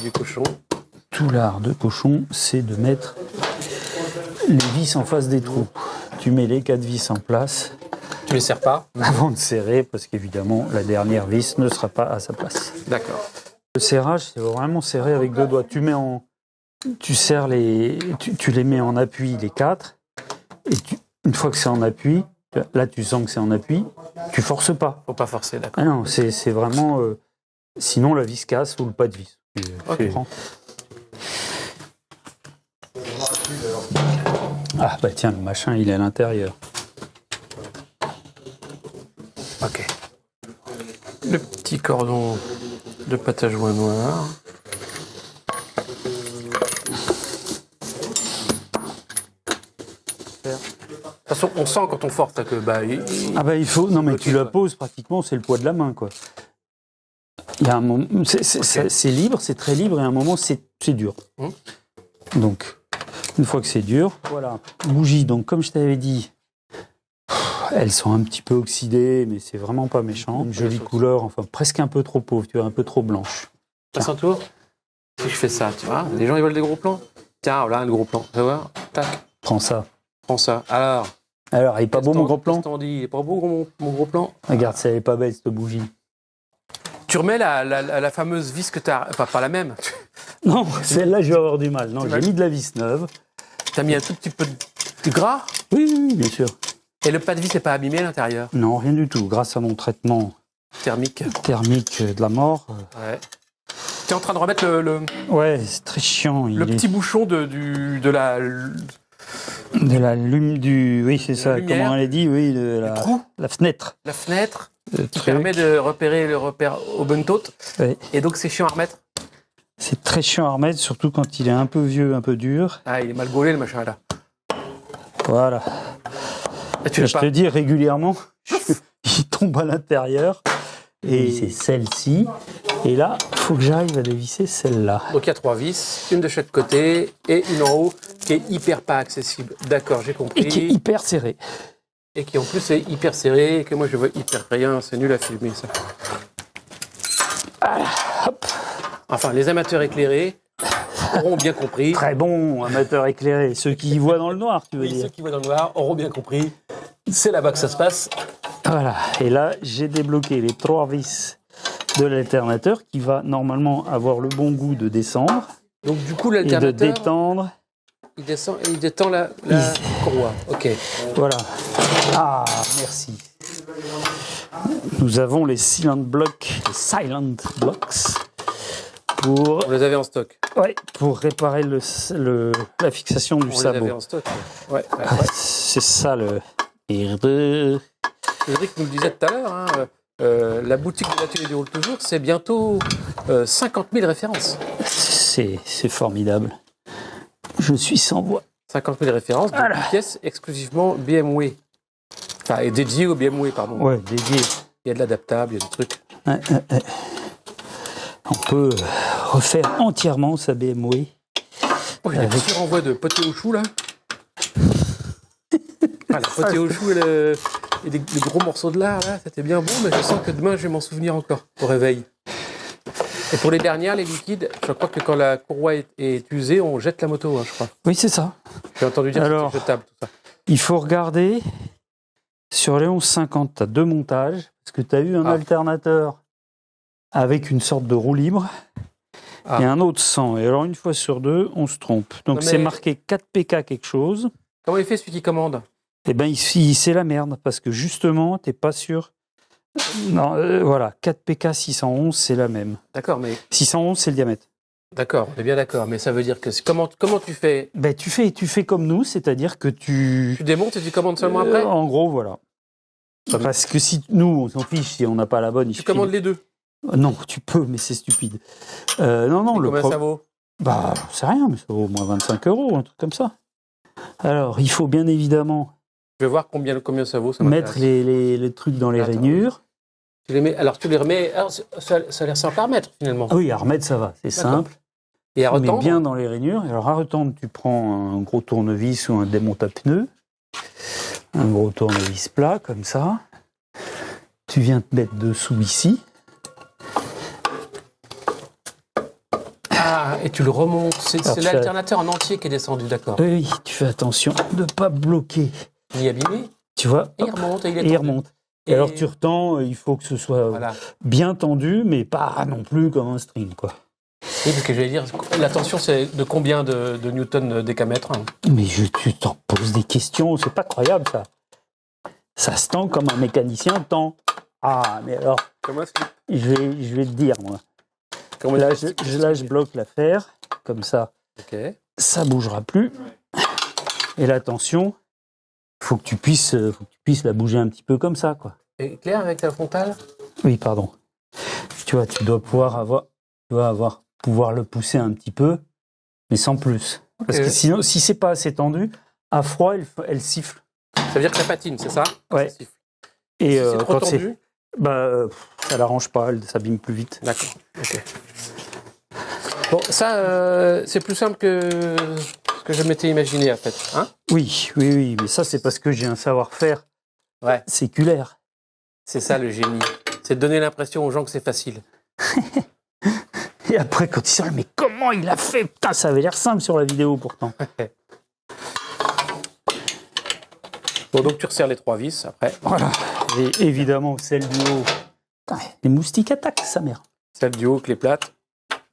Du cochon. Tout l'art de cochon, c'est de mettre les vis en face des trous. Tu mets les 4 vis en place. Tu les serres pas avant de serrer, parce qu'évidemment, la dernière vis ne sera pas à sa place. D'accord. Le serrage, c'est vraiment serrer avec 2 doigts. Tu serres tu les mets en appui, les 4, et une fois que c'est en appui, là tu sens que c'est en appui, tu forces pas. Faut pas forcer, d'accord. Ah non, c'est vraiment... sinon la vis casse ou le pas de vis. Ok. Ah bah tiens, le machin il est à l'intérieur. Ok. Le petit cordon de pâte à joint noir. De toute façon, on sent quand on force que il faut. Non mais tu la poses pratiquement, c'est le poids de la main quoi. Il y a un moment, c'est libre, c'est très libre et à un moment c'est dur. Donc une fois que c'est dur, voilà. Bougies. Donc comme je t'avais dit, elles sont un petit peu oxydées, mais c'est vraiment pas méchant. Une jolie couleur, enfin presque un peu trop pauvre, tu vois, un peu trop blanche. Passe un tour. Si je fais ça, tu vois, les gens ils veulent des gros plans. Tiens, voilà un gros plan. Tu vas voir. Tac. Prends ça. Prends ça. Alors, il est pas beau mon gros plan? Il est pas beau mon gros plan? Regarde, ça elle est pas belle cette bougie. Tu remets la fameuse vis que tu as. Enfin, pas la même. Non, celle-là, je vais avoir du mal. Non, j'ai mis de la vis neuve. Tu as mis un tout petit peu de gras? Oui, bien sûr. Et le pas de vis n'est pas abîmé à l'intérieur? Non, rien du tout. Grâce à mon traitement thermique de la mort. Ouais. Tu es en train de remettre le ouais, c'est très chiant. Petit bouchon de la oui, c'est ça. lumière, comment elle a dit? Oui, trou. La fenêtre. La fenêtre qui permet de repérer le repère au buntot. Ouais. Et donc, c'est chiant à remettre? C'est très chiant à remettre, surtout quand il est un peu vieux, un peu dur. Ah, il est mal gaulé, le machin, là. Voilà. Et je te dis régulièrement, il tombe à l'intérieur. Et c'est celle-ci. Et là, il faut que j'arrive à dévisser celle-là. Donc il y a 3 vis, une de chaque côté et une en haut qui est hyper pas accessible. D'accord, j'ai compris. Et qui est hyper serrée. Et qui en plus est hyper serrée et que moi je vois hyper rien. C'est nul à filmer ça. Voilà, hop. Enfin, les amateurs éclairés auront bien compris. Très bon, amateur éclairé. Ceux qui y voient dans le noir, tu veux dire. Ceux qui voient dans le noir auront bien compris. C'est là-bas que ça se passe. Voilà. Et là, j'ai débloqué les 3 vis de l'alternateur qui va normalement avoir le bon goût de descendre. Donc du coup, Et de l'alternateur, détendre. il descend et il détend la courroie. Ok. Voilà. Ah, merci. Nous avons les silent blocks. Pour, On les avait en stock. ouais, pour réparer la fixation du On les sabot. avait en stock. Ouais. C'est ça le... Cédric nous le disait tout à l'heure, hein, la boutique de l'atelier du Roule Toujours, c'est bientôt 50 000 références. C'est formidable. Je suis sans voix. 50 000 références de pièces exclusivement BMW. Enfin, et dédiées au BMW, pardon. Ouais, dédié. Il y a de l'adaptable, il y a des trucs. On peut refaire entièrement sa BMW. Oh, il y a des petits renvois de poté au chou, là. Ah, le poté au chou et des gros morceaux de lard, là, c'était bien bon, mais je sens que demain, je vais m'en souvenir encore, au réveil. Et pour les dernières, les liquides, je crois que quand la courroie est usée, on jette la moto, hein, je crois. Oui, c'est ça. J'ai entendu dire Alors, que c'est jetable, tout ça. Il faut regarder, sur les 1150, tu as 2 montages, parce que tu as eu un alternateur avec une sorte de roue libre, et un autre sans. Et alors, une fois sur deux, on se trompe. Donc, c'est marqué 4 PK quelque chose. Comment il fait celui qui commande? Eh bien, ici, c'est la merde, parce que justement, tu n'es pas sûr. Non, voilà, 4 PK 611, c'est la même. D'accord, mais... 611, c'est le diamètre. D'accord, on est bien d'accord, mais ça veut dire que... Comment tu fais? Ben, tu fais comme nous, c'est-à-dire que tu démontes et tu commandes seulement après? En gros, voilà. Parce que si nous, on s'en fiche, si on n'a pas la bonne... Tu commandes les deux? Non, tu peux, mais c'est stupide. Non, combien ça vaut? Bah, c'est rien, mais ça vaut au moins 25 €, un truc comme ça. Alors, il faut bien évidemment... Je vais voir combien ça vaut. Ça mettre les trucs dans les rainures. Tu les mets, alors tu les remets... Alors, ça a l'air simple à remettre, finalement. Oui, à remettre, ça va, c'est simple. Et à retendre? Mais bien dans les rainures. Alors, à retendre, tu prends un gros tournevis ou un démonte à pneus. Un gros tournevis plat, comme ça. Tu viens te mettre dessous ici. Ah, et tu le remontes. C'est l'alternateur en entier qui est descendu, d'accord. Oui, tu fais attention de ne pas bloquer. Ni abîmé. Tu vois, et il remonte et il remonte. Et alors tu retends, il faut que ce soit bien tendu, mais pas non plus comme un string, quoi. Oui, parce que je vais dire, la tension, c'est de combien de newtons décamètre, hein? Mais tu t'en poses des questions, c'est pas croyable, ça. Ça se tend comme un mécanicien tend. Ah, mais alors, Comment est-ce que... je vais te dire, moi. Là, je bloque l'affaire, comme ça. Ok. Ça bougera plus. Et la tension, faut que tu puisses la bouger un petit peu comme ça, quoi. Et clair avec ta frontale? Oui, pardon. Tu vois, tu dois pouvoir le pousser un petit peu, mais sans plus. Parce que sinon, si c'est pas assez tendu, à froid, elle siffle. Ça veut dire que ça patine, c'est ça? Ouais. Ça siffle. Et si c'est trop tendu, ça l'arrange pas, elle s'abîme plus vite. D'accord. Ok. Bon, ça, c'est plus simple que ce que je m'étais imaginé, en fait. Hein? Oui, mais ça, c'est parce que j'ai un savoir-faire séculaire. C'est ça, le génie. C'est de donner l'impression aux gens que c'est facile. Et après, quand ils sont là, mais comment il a fait? Putain, ça avait l'air simple sur la vidéo, pourtant. Bon, donc tu resserres les 3 vis, après. Voilà. Et évidemment, celle du haut. Putain, les moustiques attaquent, sa mère. Celle du haut, clé plate.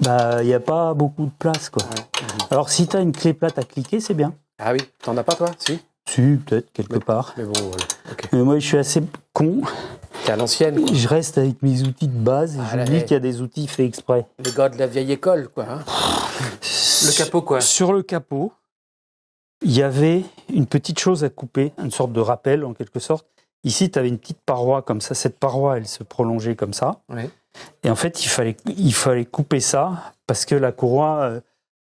Bah, il n'y a pas beaucoup de place, quoi. Ouais. Alors, si tu as une clé plate à cliquer, c'est bien. Ah oui, t'en as pas, toi? Si, peut-être, quelque part. Mais bon, voilà. Okay. Mais moi, je suis assez con. T'es à l'ancienne, quoi. Je reste avec mes outils de base et je me dis qu'il y a des outils faits exprès. Les gars de la vieille école, quoi. Hein. Le capot, quoi. Sur le capot, il y avait une petite chose à couper, une sorte de rappel, en quelque sorte. Ici, tu avais une petite paroi comme ça. Cette paroi, elle se prolongeait comme ça. Oui. Et en fait, il fallait couper ça parce que la courroie,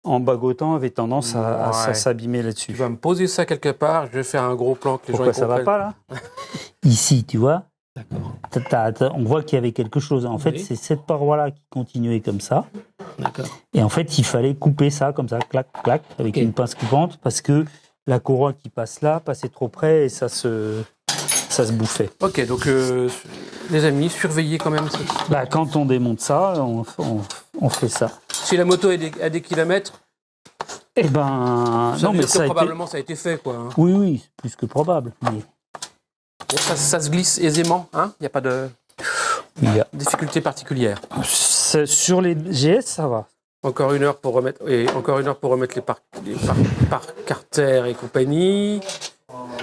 en bagotant, avait tendance à s'abîmer là-dessus. Tu vas me poser ça quelque part, je vais faire un gros plan que les Pourquoi gens ça va pas, là? Ici, tu vois, on voit qu'il y avait quelque chose. En fait, c'est cette paroi-là qui continuait comme ça. D'accord. Et en fait, il fallait couper ça comme ça, clac, clac, avec une pince coupante, parce que la courroie qui passe là passait trop près et ça se bouffait. Ok, donc les amis, surveillez quand même. Quand on démonte ça, on fait ça. Si la moto est à des kilomètres, non, mais probablement ça a été fait, quoi. Hein. Oui, plus que probable. Mais... Bon, ça se glisse aisément, hein? Il n'y a pas de difficulté particulière. Sur les GS, ça va. Encore une heure pour remettre les par carter et compagnie.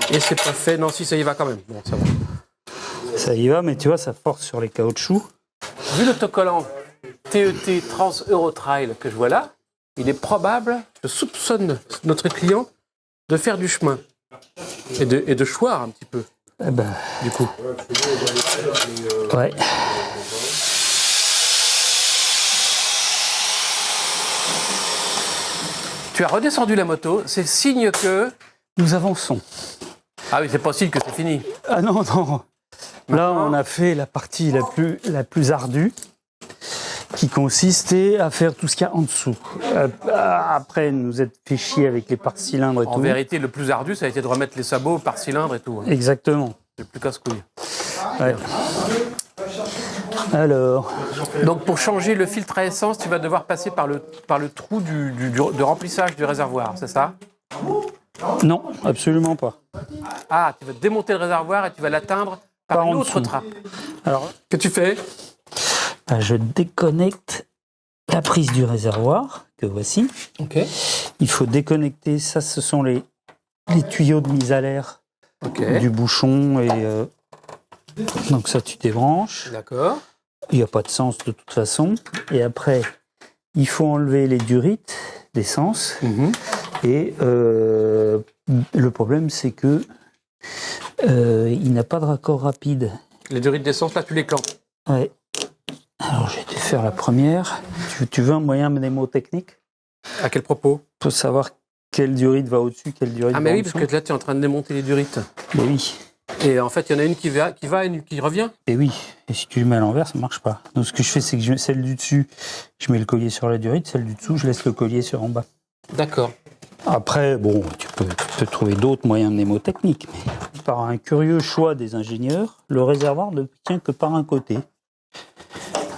Et c'est pas fait. Non, si, ça y va quand même. Bon, ça va. Ça y va, mais tu vois, ça force sur les caoutchoucs. Vu l'autocollant TET Trans Eurotrail que je vois là, il est probable, je soupçonne notre client de faire du chemin et de choir un petit peu. Du coup. Ouais. Tu as redescendu la moto, c'est signe que... Nous avançons. Ah oui, c'est pas signe que c'est fini. Ah non. Là, on a fait la partie la plus ardue, qui consistait à faire tout ce qu'il y a en dessous. Après, nous êtes fait chier avec les pare-cylindres et tout. En vérité, le plus ardu, ça a été de remettre les sabots par cylindre et tout. Hein. Exactement. C'est plus casse-couille. Ouais. Alors, Donc pour changer le filtre à essence, tu vas devoir passer par le trou de remplissage du réservoir, c'est ça? non, absolument pas. Ah, tu vas démonter le réservoir et tu vas l'atteindre par Par une en autre dessous. trappe. Alors, Que tu fais? je déconnecte la prise du réservoir, que voici. Ok. Il faut déconnecter, ça ce sont les tuyaux de mise à l'air Ok. du bouchon. Et donc ça tu débranches. D'accord. Il n'y a pas de sens de toute façon. Et après, il faut enlever les durites d'essence. Et le problème c'est que il n'a pas de raccord rapide. Les durites d'essence, là, tu les clampes. Ouais. Alors, je vais te faire la première. Tu veux un moyen mnémotechnique À quel propos? pour savoir quelle durite va au-dessus, quelle durite Ah, va mais en oui, parce dessous? que là, tu es en train de démonter les durites. Mais oui. Et en fait, il y en a une qui va et une qui revient. Et oui. Et si tu le mets à l'envers, ça marche pas. Donc, ce que je fais, c'est que celle du dessus, je mets le collier sur la durite. Celle du dessous, je laisse le collier sur en bas. D'accord. Après, bon, tu peux trouver d'autres moyens mnémotechniques. Mais par un curieux choix des ingénieurs, le réservoir ne tient que par un côté.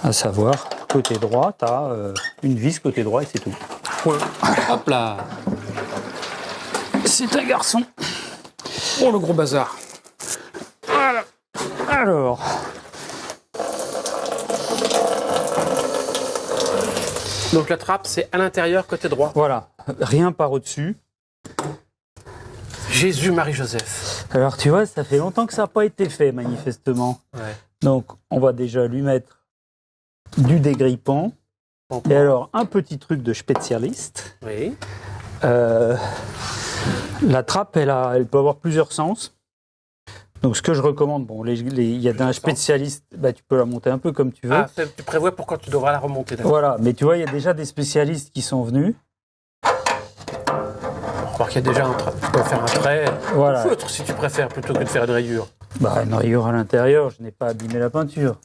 À savoir, côté droit, tu as une vis côté droit et c'est tout. Point. Hop là. C'est un garçon. Oh, le gros bazar. Alors, Donc la trappe, c'est à l'intérieur, côté droit. voilà, rien par au-dessus. Jésus, Marie-Joseph. Alors, tu vois, ça fait longtemps que ça n'a pas été fait, manifestement. Ouais. Donc, on va déjà lui mettre du dégrippant. Et alors, un petit truc de spécialiste. Oui. La trappe, elle peut avoir plusieurs sens. Donc, ce que je recommande, bon, il y a un spécialiste, bah, tu peux la monter un peu comme tu veux. Ah, tu prévois pourquoi tu devras la remonter, d'accord. Voilà, mais tu vois, il y a déjà des spécialistes qui sont venus. Remarque qu'il y a déjà un trait. Tu peux faire un trait. Voilà. Feutre, si tu préfères, plutôt que de faire une rayure. Bah, une rayure à l'intérieur, je n'ai pas abîmé la peinture.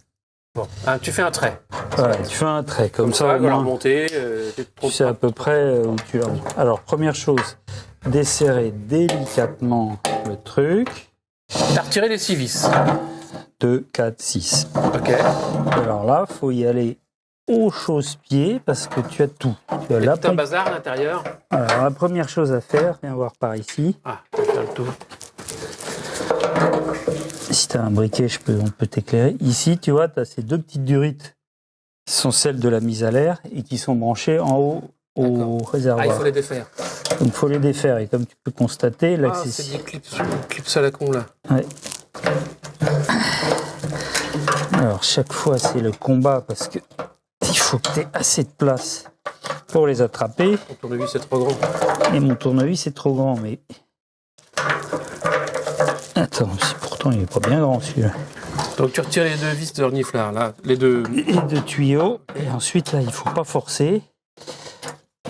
Bon. Ah, tu fais un trait. Voilà, tu fais un trait, comme ça, au va la moins, remonter. tu sais à peu près où tu la montes. Alors, première chose, desserrer délicatement le truc. T'as retiré les 6 vis. 2, 4, 6. Ok. Alors là, il faut y aller au chausse-pied parce que tu as tout. Tu as Il y a tout un l'applique- bazar à l'intérieur. Alors, la première chose à faire, viens voir par ici. Ah, je vais faire le tour. Si tu as un briquet, on peut t'éclairer. Ici, tu vois, tu as ces deux petites durites qui sont celles de la mise à l'air et qui sont branchées en haut au Ah, réservoir. il faut les défaire. Donc, il faut les défaire. Et comme tu peux constater, Ah, l'accès... c'est des clips à la con, là. Ouais. Alors, chaque fois, c'est le combat parce que il faut que tu aies assez de place pour les attraper. Ton tournevis, c'est trop grand. Et mon tournevis, c'est trop grand, mais... Attends, pourtant, il n'est pas bien grand, celui-là. Donc tu retires les 2 vis de reniflard, là. Les 2. Et deux tuyaux. Et ensuite, là, il ne faut pas forcer.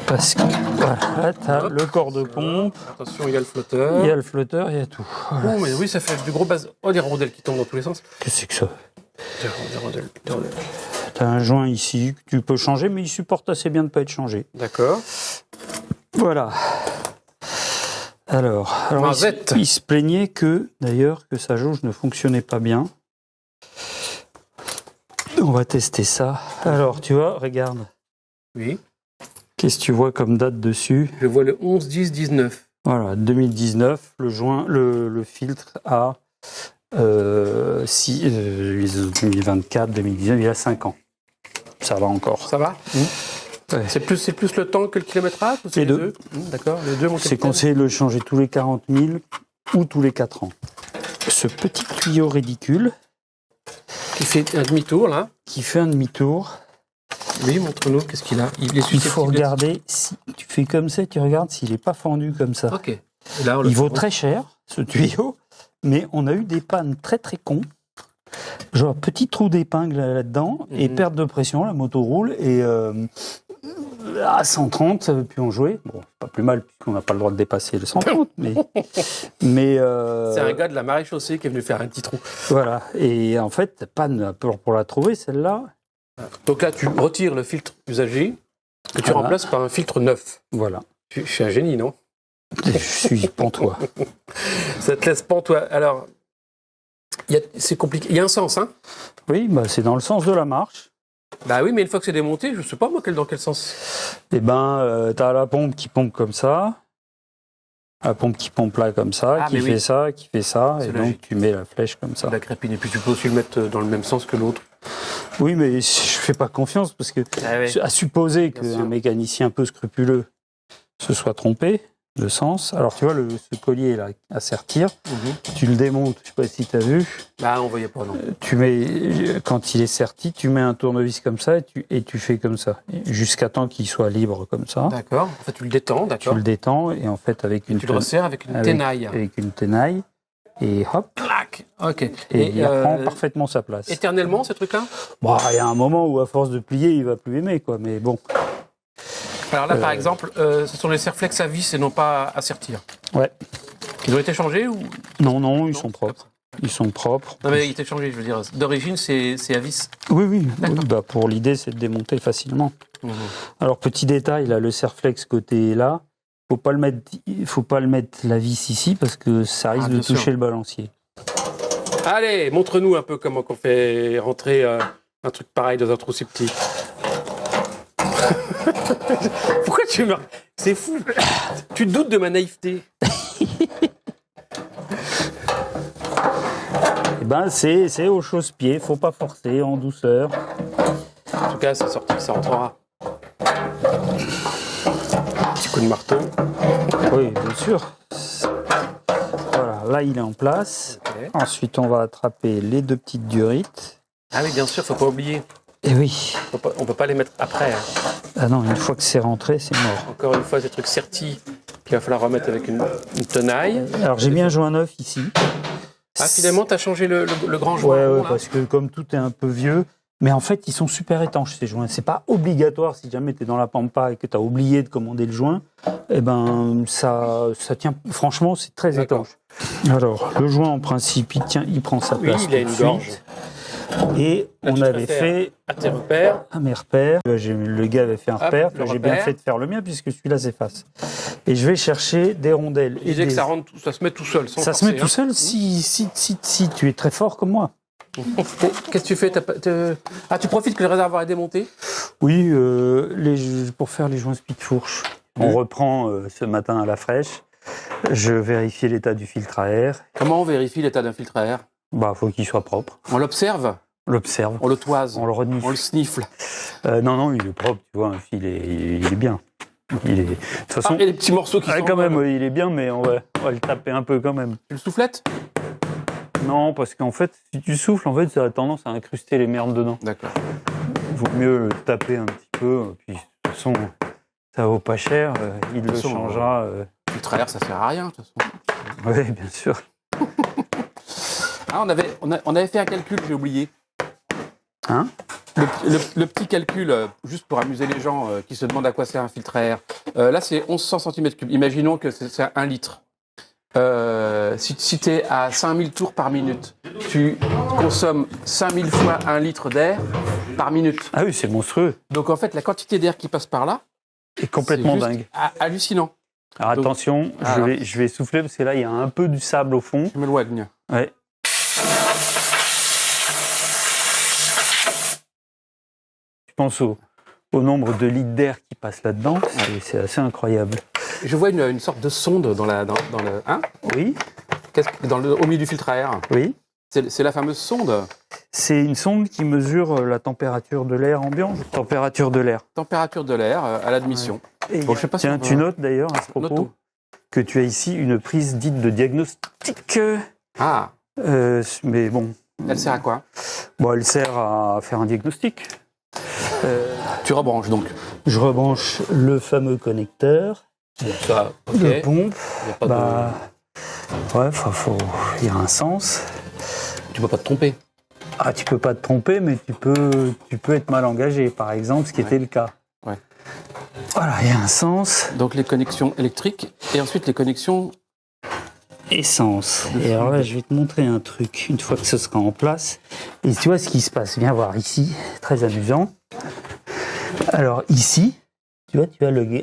Parce que, voilà, là, tu as le corps de pompe, Attention, il y a le flotteur. il y a le flotteur, il y a tout. Voilà. Oh, mais oui, ça fait du gros bazar. Oh, les rondelles qui tombent dans tous les sens. Qu'est-ce que c'est que ça? Des rondelles. Tu as un joint ici que tu peux changer, mais il supporte assez bien de ne pas être changé. D'accord. Voilà. Alors Mazette. il se plaignait d'ailleurs, que sa jauge ne fonctionnait pas bien. On va tester ça. Alors, tu vois, regarde. Oui. Qu'est-ce que tu vois comme date dessus? Je vois le 11-10-19. Voilà, 2019, le filtre a 2024, 2019, il a 5 ans. Ça va encore. Ça va Ouais. C'est plus le temps que le kilométrage ou c'est Les les deux. D'accord, les deux, mon C'est capitaine. conseillé de le changer tous les 40 000 ou tous les 4 ans. Ce petit tuyau ridicule Qui fait un demi-tour, là. qui fait un demi-tour, Oui, montre-nous, qu'est-ce qu'il a. Il est il faut susceptible. regarder, si tu fais comme ça, tu regardes s'il n'est pas fendu comme ça. Ok. Et là, on le Il vaut fait. très cher, ce tuyau, mais on a eu des pannes très très cons. Genre petit trou d'épingle là-dedans et perte de pression, la moto roule et à 130, puis on jouait. Bon, c'est pas plus mal puisqu'on n'a pas le droit de dépasser le 130, mais C'est un gars de la maréchaussée qui est venu faire un petit trou. voilà. Et en fait, panne pour la trouver celle-là. Donc là, tu retires le filtre usagé que tu Voilà. remplaces par un filtre neuf. Voilà. Je suis un génie, non? Je suis pantois. Ça te laisse pantois. Alors, C'est compliqué. Il y a un sens, hein? Oui, bah, c'est dans le sens de la marche. Bah oui, mais une fois que c'est démonté, je sais pas moi dans quel sens. Eh ben, t'as la pompe qui pompe comme ça. La pompe qui pompe là comme ça, Ah, qui mais fait oui. ça, qui fait ça. C'est Et logique. donc, tu mets la flèche comme ça. La crépine. Et puis tu peux aussi le mettre dans le même sens que l'autre. Oui, mais je fais pas confiance parce que, à supposer Bien sûr. qu'un mécanicien un peu scrupuleux se soit trompé de sens. Alors, tu vois, ce collier là à sertir, tu le démontes, je sais pas si tu as vu. Bah, on voyait pas, non. Tu mets, quand il est serti, tu mets un tournevis comme ça et tu fais comme ça. Jusqu'à temps qu'il soit libre comme ça. D'accord. En fait, tu le détends, Tu d'accord. le détends et en fait, avec une Tu le resserres avec une tenaille. Avec une tenaille. Et hop, Clac. Ok. et il reprend parfaitement sa place. Éternellement, ce truc-là? Bon, il y a un moment où, à force de plier, il va plus aimer, quoi. Mais bon, Alors là, par exemple, ce sont les serflex à vis et non pas à sertir. ouais. Ils ont été changés ou... Non, ils sont propres. Ils sont propres. Non, mais ils ont été changés, je veux dire. D'origine, c'est à vis. Oui. D'accord. Bah, pour l'idée, c'est de démonter facilement. Alors, petit détail, là, le serflex côté là, faut pas le mettre la vis ici parce que ça risque de bien toucher sûr. le balancier. Allez, montre-nous un peu comment on fait rentrer un truc pareil dans un trou si petit. Pourquoi tu me... C'est fou. Tu doutes de ma naïveté. Eh ben, c'est au chausse-pied, faut pas forcer, en douceur. En tout cas, c'est sorti, ça rentrera. Petit coup de marteau. Oui, bien sûr. Voilà, là, il est en place. Ok. Ensuite, on va attraper les deux petites durites. Ah oui, bien sûr, faut pas oublier. Et oui. On peut pas les mettre après. Hein. Ah non, une fois que c'est rentré, c'est mort. Encore une fois, ces trucs sertis qu'il va falloir remettre avec une tenaille. Alors, j'ai mis un joint neuf ici. Ah, finalement, t'as changé le grand joint. Ouais, rond, là. parce que comme tout est un peu vieux, mais en fait, ils sont super étanches, ces joints. C'est pas obligatoire si jamais tu es dans la pampa et que tu as oublié de commander le joint. Eh ben, ça tient. Franchement, c'est très D'accord. étanche. Alors, le joint, en principe, il prend sa Oui, place. il a tout une de gorge. suite. Et Là, on tu avait préfères fait à tes repères. à mes repères. Le gars avait fait un repère. le J'ai bien repère. fait de faire le mien puisque celui-là s'efface. Et je vais chercher des rondelles. Il disait que ça se met tout seul, sans Ça se forcer, met tout seul si tu es très fort comme moi. Qu'est-ce que tu fais? Ah, tu profites que le réservoir est démonté? Oui, pour faire les joints speed-fourche. On reprend ce matin à la fraîche. Je vérifie l'état du filtre à air. Comment on vérifie l'état d'un filtre à air? Bah, faut qu'il soit propre. On l'observe? On l'observe. On le toise? On le renifle. On le snifle? Non, il est propre, tu vois. Un fil, il est bien. De toute façon, Ah, et les petits morceaux qui sont... quand même, il est bien, mais on va le taper un peu quand même. Tu le soufflettes? Non, parce qu'en fait, si tu souffles, en fait, ça a tendance à incruster les merdes dedans. D'accord. Il vaut mieux le taper un petit peu. Puis, de toute façon, ça vaut pas cher. Il le façon, changera. Le filtre à air, ça sert à rien, de toute façon. Oui, bien sûr. Ah, on avait fait un calcul, j'ai oublié. Hein? Le petit calcul, juste pour amuser les gens qui se demandent à quoi sert un filtre à air. Là, c'est 1100 cm3. Imaginons que c'est 1 litre. Si tu es à 5000 tours par minute, tu consommes 5000 fois 1 litre d'air par minute. Ah oui, c'est monstrueux. Donc, en fait, la quantité d'air qui passe par là, Et complètement c'est juste dingue. Hallucinant. Alors Donc, attention, alors. je vais souffler parce que là, il y a un peu du sable au fond. Je m'éloigne. Ouais. Je pense au nombre de litres d'air qui passent là-dedans. C'est assez incroyable. Je vois une sorte de sonde dans le... Hein? Oui, Au milieu du filtre à air. oui. C'est la fameuse sonde. C'est une sonde qui mesure la température de l'air ambiant. Température de l'air. Température de l'air à l'admission. Et Bon, je sais pas si tiens, on peut- tu notes d'ailleurs à ce propos Note-tout. que tu as ici une prise dite de diagnostic. Ah, Mais bon, elle sert à quoi? elle sert à faire un diagnostic. Tu rebranches donc. Je rebranche le fameux connecteur Ça, ok. de pompe. Y a pas Bah, ouais, il y a un sens. Tu peux pas te tromper. Ah, tu peux pas te tromper, mais tu peux être mal engagé, par exemple, ce qui était le cas. Ouais. Voilà, il y a un sens. Donc les connexions électriques et ensuite les connexions. Essence. Et alors là, je vais te montrer un truc, une fois que ce sera en place. Et tu vois ce qui se passe. Viens voir ici, très amusant. Alors ici, tu vois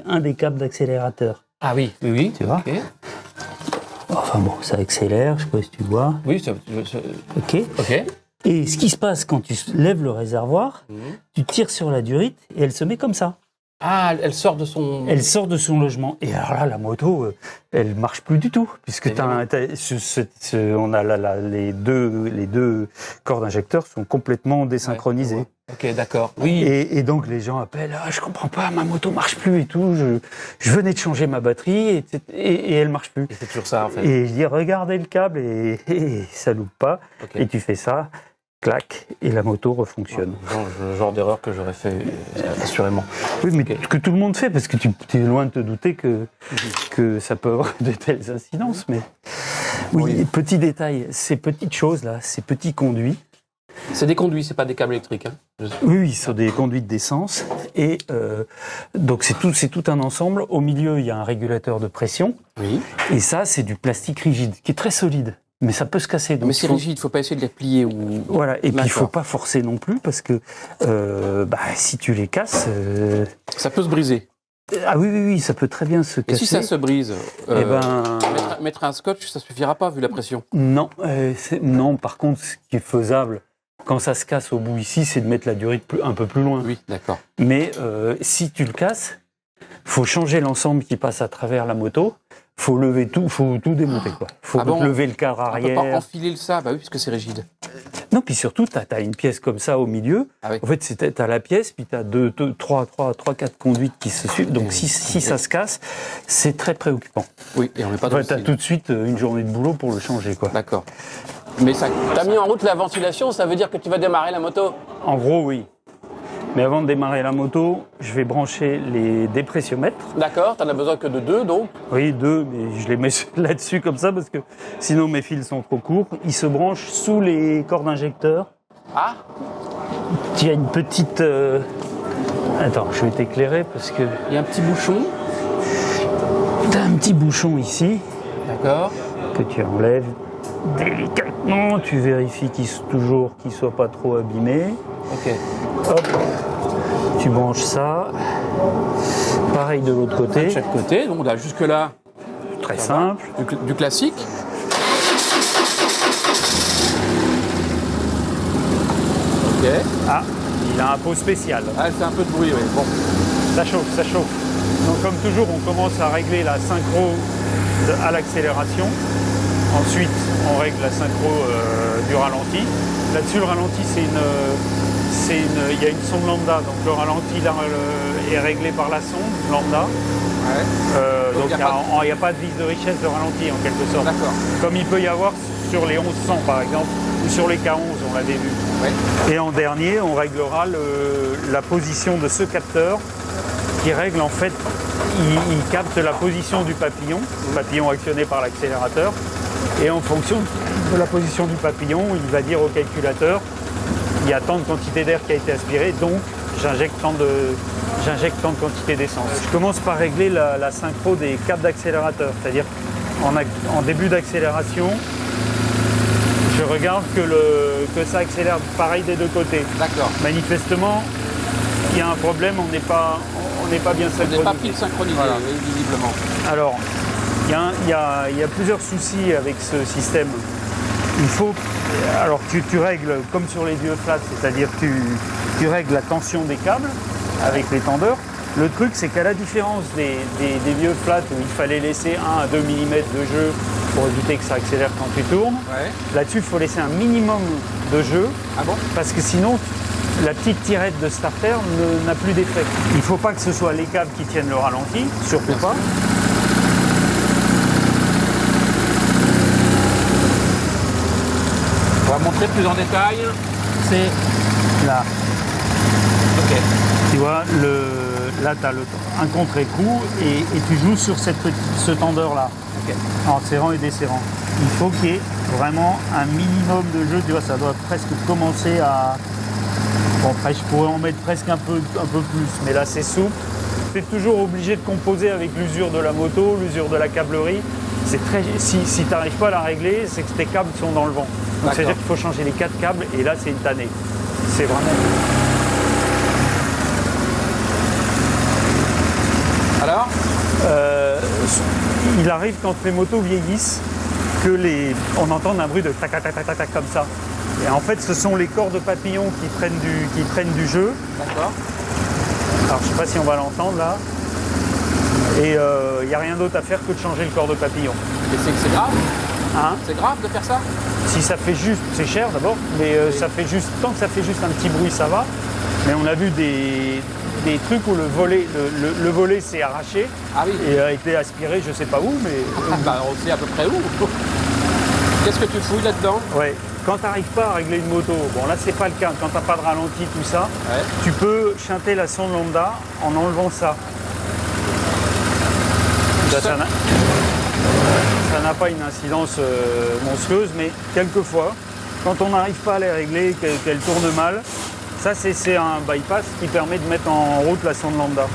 un des câbles d'accélérateur. Ah oui, oui, oui. Tu vois. Ok. Enfin bon, ça accélère, je sais pas si tu vois. Oui, Ok. ok. Et ce qui se passe quand tu lèves le réservoir, tu tires sur la durite et elle se met comme ça. Ah, elle sort de son... Elle sort de son logement. Et alors là, la moto, elle marche plus du tout. Puisque on a les deux cordes injecteurs sont complètement désynchronisées. Ouais, ok, d'accord. Oui. Et donc les gens appellent, je comprends pas, ma moto marche plus et tout. Je venais de changer ma batterie et elle marche plus. Et c'est toujours ça, en fait. Et je dis, regardez le câble et ça loupe pas. Ok. Et tu fais ça, clac, et la moto refonctionne. Le genre d'erreur que j'aurais fait, assurément. Oui, mais que tout le monde fait, parce que tu es loin de te douter que ça peut avoir de telles incidences. Mais oui, petit détail, ces petites choses-là, ces petits conduits. C'est des conduits, c'est pas des câbles électriques. Hein. Oui, ce sont des conduites d'essence. Et donc c'est tout un ensemble. Au milieu, il y a un régulateur de pression. Oui. Et ça, c'est du plastique rigide, qui est très solide. Mais ça peut se casser. Donc Mais c'est rigide, il faut pas essayer de les plier ou... Voilà, et puis il faut D'accord. pas forcer non plus, parce que si tu les casses... Ça peut se briser. Ah oui, ça peut très bien se Et casser. si ça se brise, Eh ben... mettre un scotch, ça suffira pas vu la pression. Non, non, par contre, ce qui est faisable, quand ça se casse au bout ici, c'est de mettre la durite un peu plus loin. Oui, d'accord. Mais si tu le casses, faut changer l'ensemble qui passe à travers la moto, faut lever tout, faut tout démonter, quoi. Faut lever le cadre On peut arrière. pas enfiler ça, bah oui, puisque c'est rigide. Non, puis surtout, t'as une pièce comme ça au milieu. Ah oui. En fait, t'as la pièce, puis t'as quatre conduites qui se suivent. Donc, si ça se casse, c'est très préoccupant. Oui, et on n'est pas dans le T'as style. tout de suite une journée de boulot pour le changer, quoi. D'accord. Mais ça, t'as mis en route la ventilation, ça veut dire que tu vas démarrer la moto? En gros, oui. Mais avant de démarrer la moto, je vais brancher les dépressiomètres. D'accord, t'en as besoin que de 2, donc? Oui, 2, mais je les mets là-dessus comme ça parce que sinon mes fils sont trop courts. Ils se branchent sous les cordes injecteurs. Ah, Il y a une petite... Attends, je vais t'éclairer parce que... il y a un petit bouchon. T'as un petit bouchon ici D'accord. que tu enlèves délicatement. Tu vérifies qu'il soit pas trop abîmé. Ok. Hop, tu branches ça. Pareil de l'autre De côté. chaque côté, donc là, jusque-là, Très simple. du classique. Ok. Ah, il a un pot spécial. Ah, elle fait un peu de bruit, oui. Bon. Ça chauffe, ça chauffe. Donc comme toujours, on commence à régler la synchro à l'accélération. Ensuite, on règle la synchro du ralenti. Là-dessus, le ralenti, il y a une sonde lambda. Donc le ralenti là, est réglé par la sonde lambda. Ouais. Donc il il n'y a pas de vis de richesse de ralenti en quelque sorte. D'accord. Comme il peut y avoir sur les 1100 par exemple, ou sur les K11, on l'avait vu. Ouais. Et en dernier, on réglera la position de ce capteur qui règle en fait, il capte la position du papillon, le papillon actionné par l'accélérateur. Et en fonction de la position du papillon, il va dire au calculateur, il y a tant de quantité d'air qui a été aspirée, donc j'injecte tant de quantité d'essence. Je commence par régler la synchro des câbles d'accélérateur, c'est-à-dire en début d'accélération, je regarde que ça accélère pareil des deux côtés. D'accord. Manifestement, il y a un problème, on n'est pas bien On n'est synchronisé. pas pile synchronisé, Voilà. oui, visiblement. Alors, il y a plusieurs soucis avec ce système. Il faut... Alors, tu règles comme sur les vieux flats, c'est-à-dire tu règles la tension des câbles avec les tendeurs. Le truc, c'est qu'à la différence des vieux flats où il fallait laisser 1 à 2 mm de jeu pour éviter que ça accélère quand tu tournes, Ouais. là-dessus, il faut laisser un minimum de jeu Ah bon? parce que sinon, la petite tirette de starter n'a plus d'effet. Il ne faut pas que ce soit les câbles qui tiennent le ralenti, surtout pas. On va montrer plus en détail. C'est là. Ok. Tu vois, là, tu as un contre-écrou et tu joues sur ce tendeur-là, Ok. en serrant et desserrant. Il faut qu'il y ait vraiment un minimum de jeu. Tu vois, ça doit presque commencer à... Bon, après, je pourrais en mettre presque un peu plus, mais là, c'est souple. Tu es toujours obligé de composer avec l'usure de la moto, l'usure de la câblerie. Si tu n'arrives pas à la régler, c'est que tes câbles sont dans le vent. Donc, c'est-à-dire qu'il faut changer les 4 câbles, et là, c'est une tannée. C'est vraiment... Alors? Il arrive quand les motos vieillissent on entend un bruit de tac tac tac tac tac comme ça. Et en fait, ce sont les corps de papillons qui prennent du jeu. D'accord. Alors, je sais pas si on va l'entendre là. Et il n'y a rien d'autre à faire que de changer le corps de papillon. Et c'est grave? Hein? C'est grave de faire ça? Si ça fait juste, c'est cher d'abord, mais ça fait juste, tant que ça fait juste un petit bruit, ça va. Mais on a vu des trucs où le volet s'est arraché Ah oui. et a été aspiré, je sais pas où, mais Bah, on sait à peu près où. Qu'est-ce que tu fouilles là-dedans? ouais. Quand tu n'arrives pas à régler une moto, bon là c'est pas le cas, quand tu n'as pas de ralenti, tout ça, Ouais. tu peux chanter la sonde lambda en enlevant ça. Ça n'a pas une incidence monstrueuse, mais quelquefois, quand on n'arrive pas à les régler, qu'elle tourne mal, ça c'est un bypass qui permet de mettre en route la sonde lambda.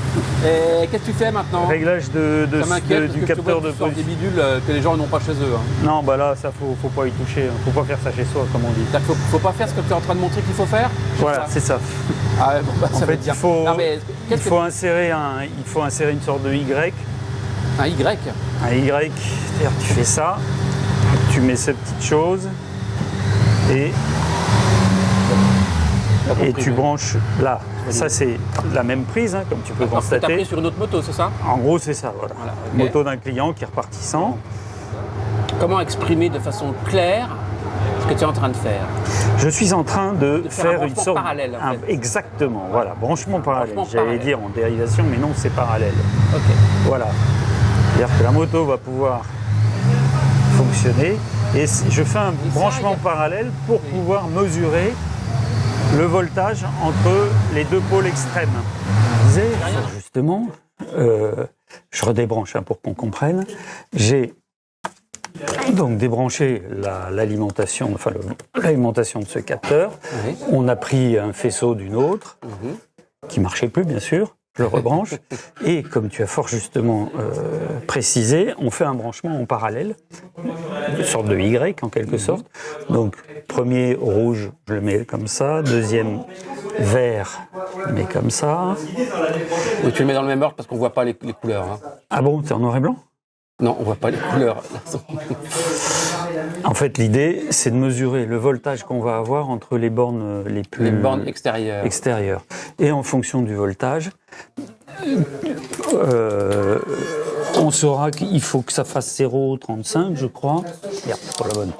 Et qu'est-ce que tu fais maintenant? Réglage Ça m'inquiète du parce que capteur tu vois, de tu sors des position. bidules que les gens n'ont pas chez eux. Hein. Non, bah là, ça faut pas y toucher, hein. Faut pas faire ça chez soi, comme on dit. C'est-à-dire qu'il faut pas faire ce que tu es en train de montrer qu'il faut faire? Voilà, c'est ça. Ah ouais, bon, bah, En ça fait, veut dire. il faut, Non, mais il qu'est-ce que faut insérer une sorte de Y. un Y? Un Y, c'est-à-dire tu fais ça, tu mets ces petites choses et tu branches là. Ça c'est la même prise, hein, comme tu peux Tu as constater. pris sur une autre moto, c'est ça? En gros c'est ça, voilà. Voilà, ok. Moto d'un client qui est repartissant. Comment exprimer de façon claire ce que tu es en train de faire? Je suis en train de faire un faire une branchement sorte... parallèle, en fait. Exactement, voilà, branchement parallèle. Branchement J'allais parallèle. dire en dérivation, mais non, c'est parallèle. Ok. Voilà. C'est-à-dire que la moto va pouvoir fonctionner et je fais un branchement parallèle pour pouvoir mesurer le voltage entre les deux pôles extrêmes. Je disais, justement, je redébranche pour qu'on comprenne. J'ai donc débranché l'alimentation, enfin l'alimentation de ce capteur. Oui. On a pris un faisceau d'une autre qui marchait plus, bien sûr. Je le rebranche et comme tu as fort justement précisé, on fait un branchement en parallèle, une sorte de Y en quelque sorte. Donc premier rouge, je le mets comme ça, deuxième vert, je le mets comme ça. Et tu le mets dans le même ordre parce qu'on voit pas les couleurs. Hein. Ah bon, c'est en noir et blanc? Non, on voit pas les couleurs. En fait, l'idée, c'est de mesurer le voltage qu'on va avoir entre les bornes les plus Les bornes extérieures. extérieures. Et en fonction du voltage, on saura qu'il faut que ça fasse 0,35, je crois. Merde, c'est pas la bonne.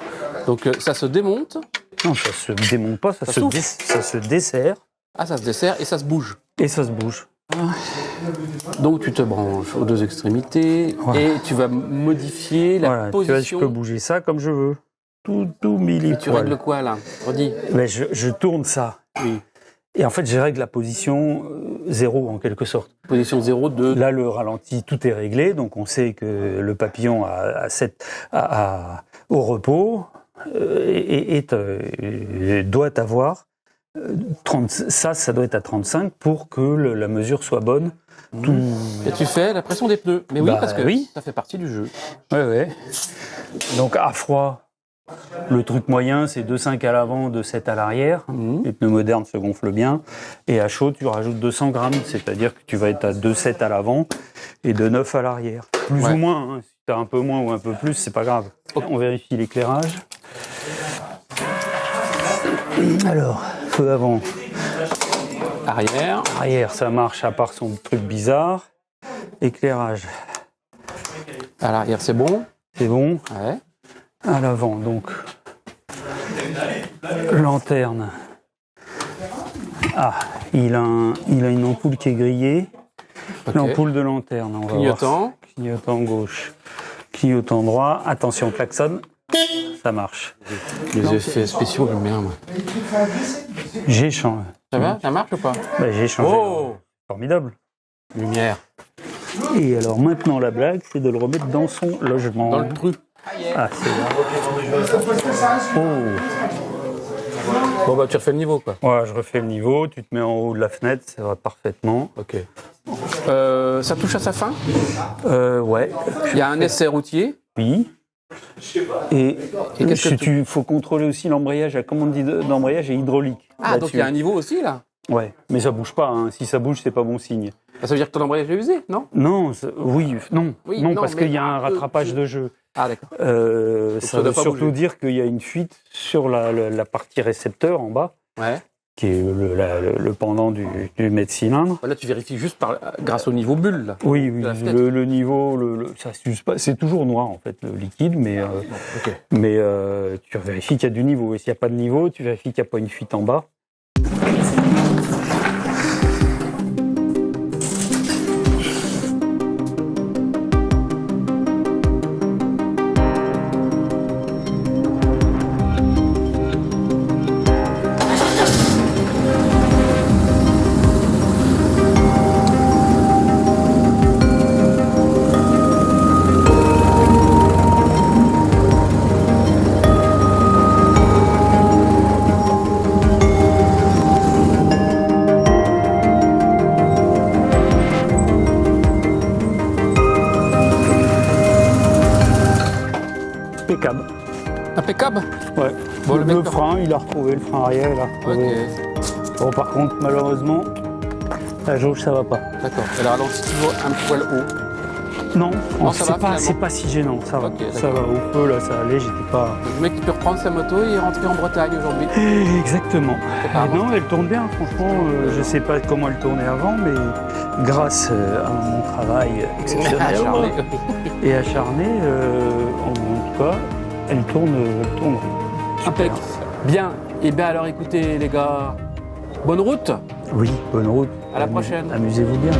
Donc ça se démonte. Non, ça se démonte pas, ça se dessert Ah, ça se dessert et ça se bouge. et ça se bouge. Donc tu te branches aux deux extrémités et tu vas modifier la Voilà, tu vois, je position. peux bouger ça comme je veux. Tout milli Tu règles quoi là? Redis. Mais je tourne ça. Oui. Et en fait, je règle la position 0 en quelque sorte. Position 0, 2. Là, le ralenti, tout est réglé, donc on sait que le papillon au repos doit avoir 30. Ça doit être à 35 pour que la mesure soit bonne. Tout... Et tu fais la pression des pneus. Mais oui, Bah, parce que oui. ça fait partie du jeu. Ouais. Donc à froid, le truc moyen, c'est 2,5 à l'avant, 2,7 à l'arrière. Les pneus modernes se gonflent bien. Et à chaud, tu rajoutes 200 grammes, c'est-à-dire que tu vas être à 2,7 à l'avant et 2,9 à l'arrière. Plus ou moins, hein. Si tu as un peu moins ou un peu plus, c'est pas grave. On vérifie l'éclairage. Alors, feu avant. Arrière. Arrière, ça marche à part son truc bizarre. Éclairage, À l'arrière, c'est bon. c'est bon. Ouais. À l'avant, donc. Lanterne. Ah, il a une ampoule qui est grillée. Ok. L'ampoule de lanterne. On va Clignotant. voir. Clignotant gauche. Clignotant droit. Attention, klaxon. Ça marche. Les effets spéciaux, j'aime bien. Moi. J'ai changé. Ça va? Ça marche ou pas? J'ai changé. Oh! Formidable. Lumière. Et alors maintenant, la blague, c'est de le remettre dans son logement. Dans le truc. Ah, c'est là. Bon, bah, tu refais le niveau, quoi. Ouais, je refais le niveau. Tu te mets en haut de la fenêtre, ça va parfaitement. Ok. Ça touche à sa fin? Ouais. Il y a un essai routier. Oui. Et qu'est-ce que faut contrôler aussi l'embrayage. La commande d'embrayage est hydraulique. Ah, donc il y a un là-dessus. niveau aussi, là? Ouais, mais ça bouge pas. Hein. Si ça bouge, c'est pas bon signe. Ça veut dire que ton embrayage est usé, non? Non, non, Oui, non, non, parce mais- qu'il y a un rattrapage de jeu. Ah, d'accord. Ça ça veut doit pas surtout bouger. dire qu'il y a une fuite sur la partie récepteur en bas, Ouais. qui est le pendant du mètre cylindre. Là, tu vérifies juste grâce au niveau bulle, là. Oui, oui, La fenêtre. le niveau, ça s'use pas. C'est toujours noir en fait, le liquide, mais Ok. tu vérifies qu'il y a du niveau. Et s'il n'y a pas de niveau, tu vérifies qu'il n'y a pas une fuite en bas. Impeccable. Impeccable. Ouais. Bon, le mec le frein, il a retrouvé le frein arrière, il a retrouvé. Ok, Bon, par contre, malheureusement, la jauge, ça va pas. d'accord. Elle ralentit toujours un poil haut. Non, Non, ça va, c'est finalement. pas si gênant, ça va. Ok, Ça va au feu, là, ça allait, j'étais pas. Le mec qui peut reprendre sa moto et est rentré en Bretagne aujourd'hui. Exactement. Apparemment. Non, elle tourne bien, franchement. Je sais pas comment elle tournait avant, mais grâce à mon travail exceptionnel Acharné. et acharné, en tout cas, elle tourne. Impec. Bien. Et bien alors écoutez les gars, bonne route. Oui, bonne route. À la prochaine. Amusez-vous bien.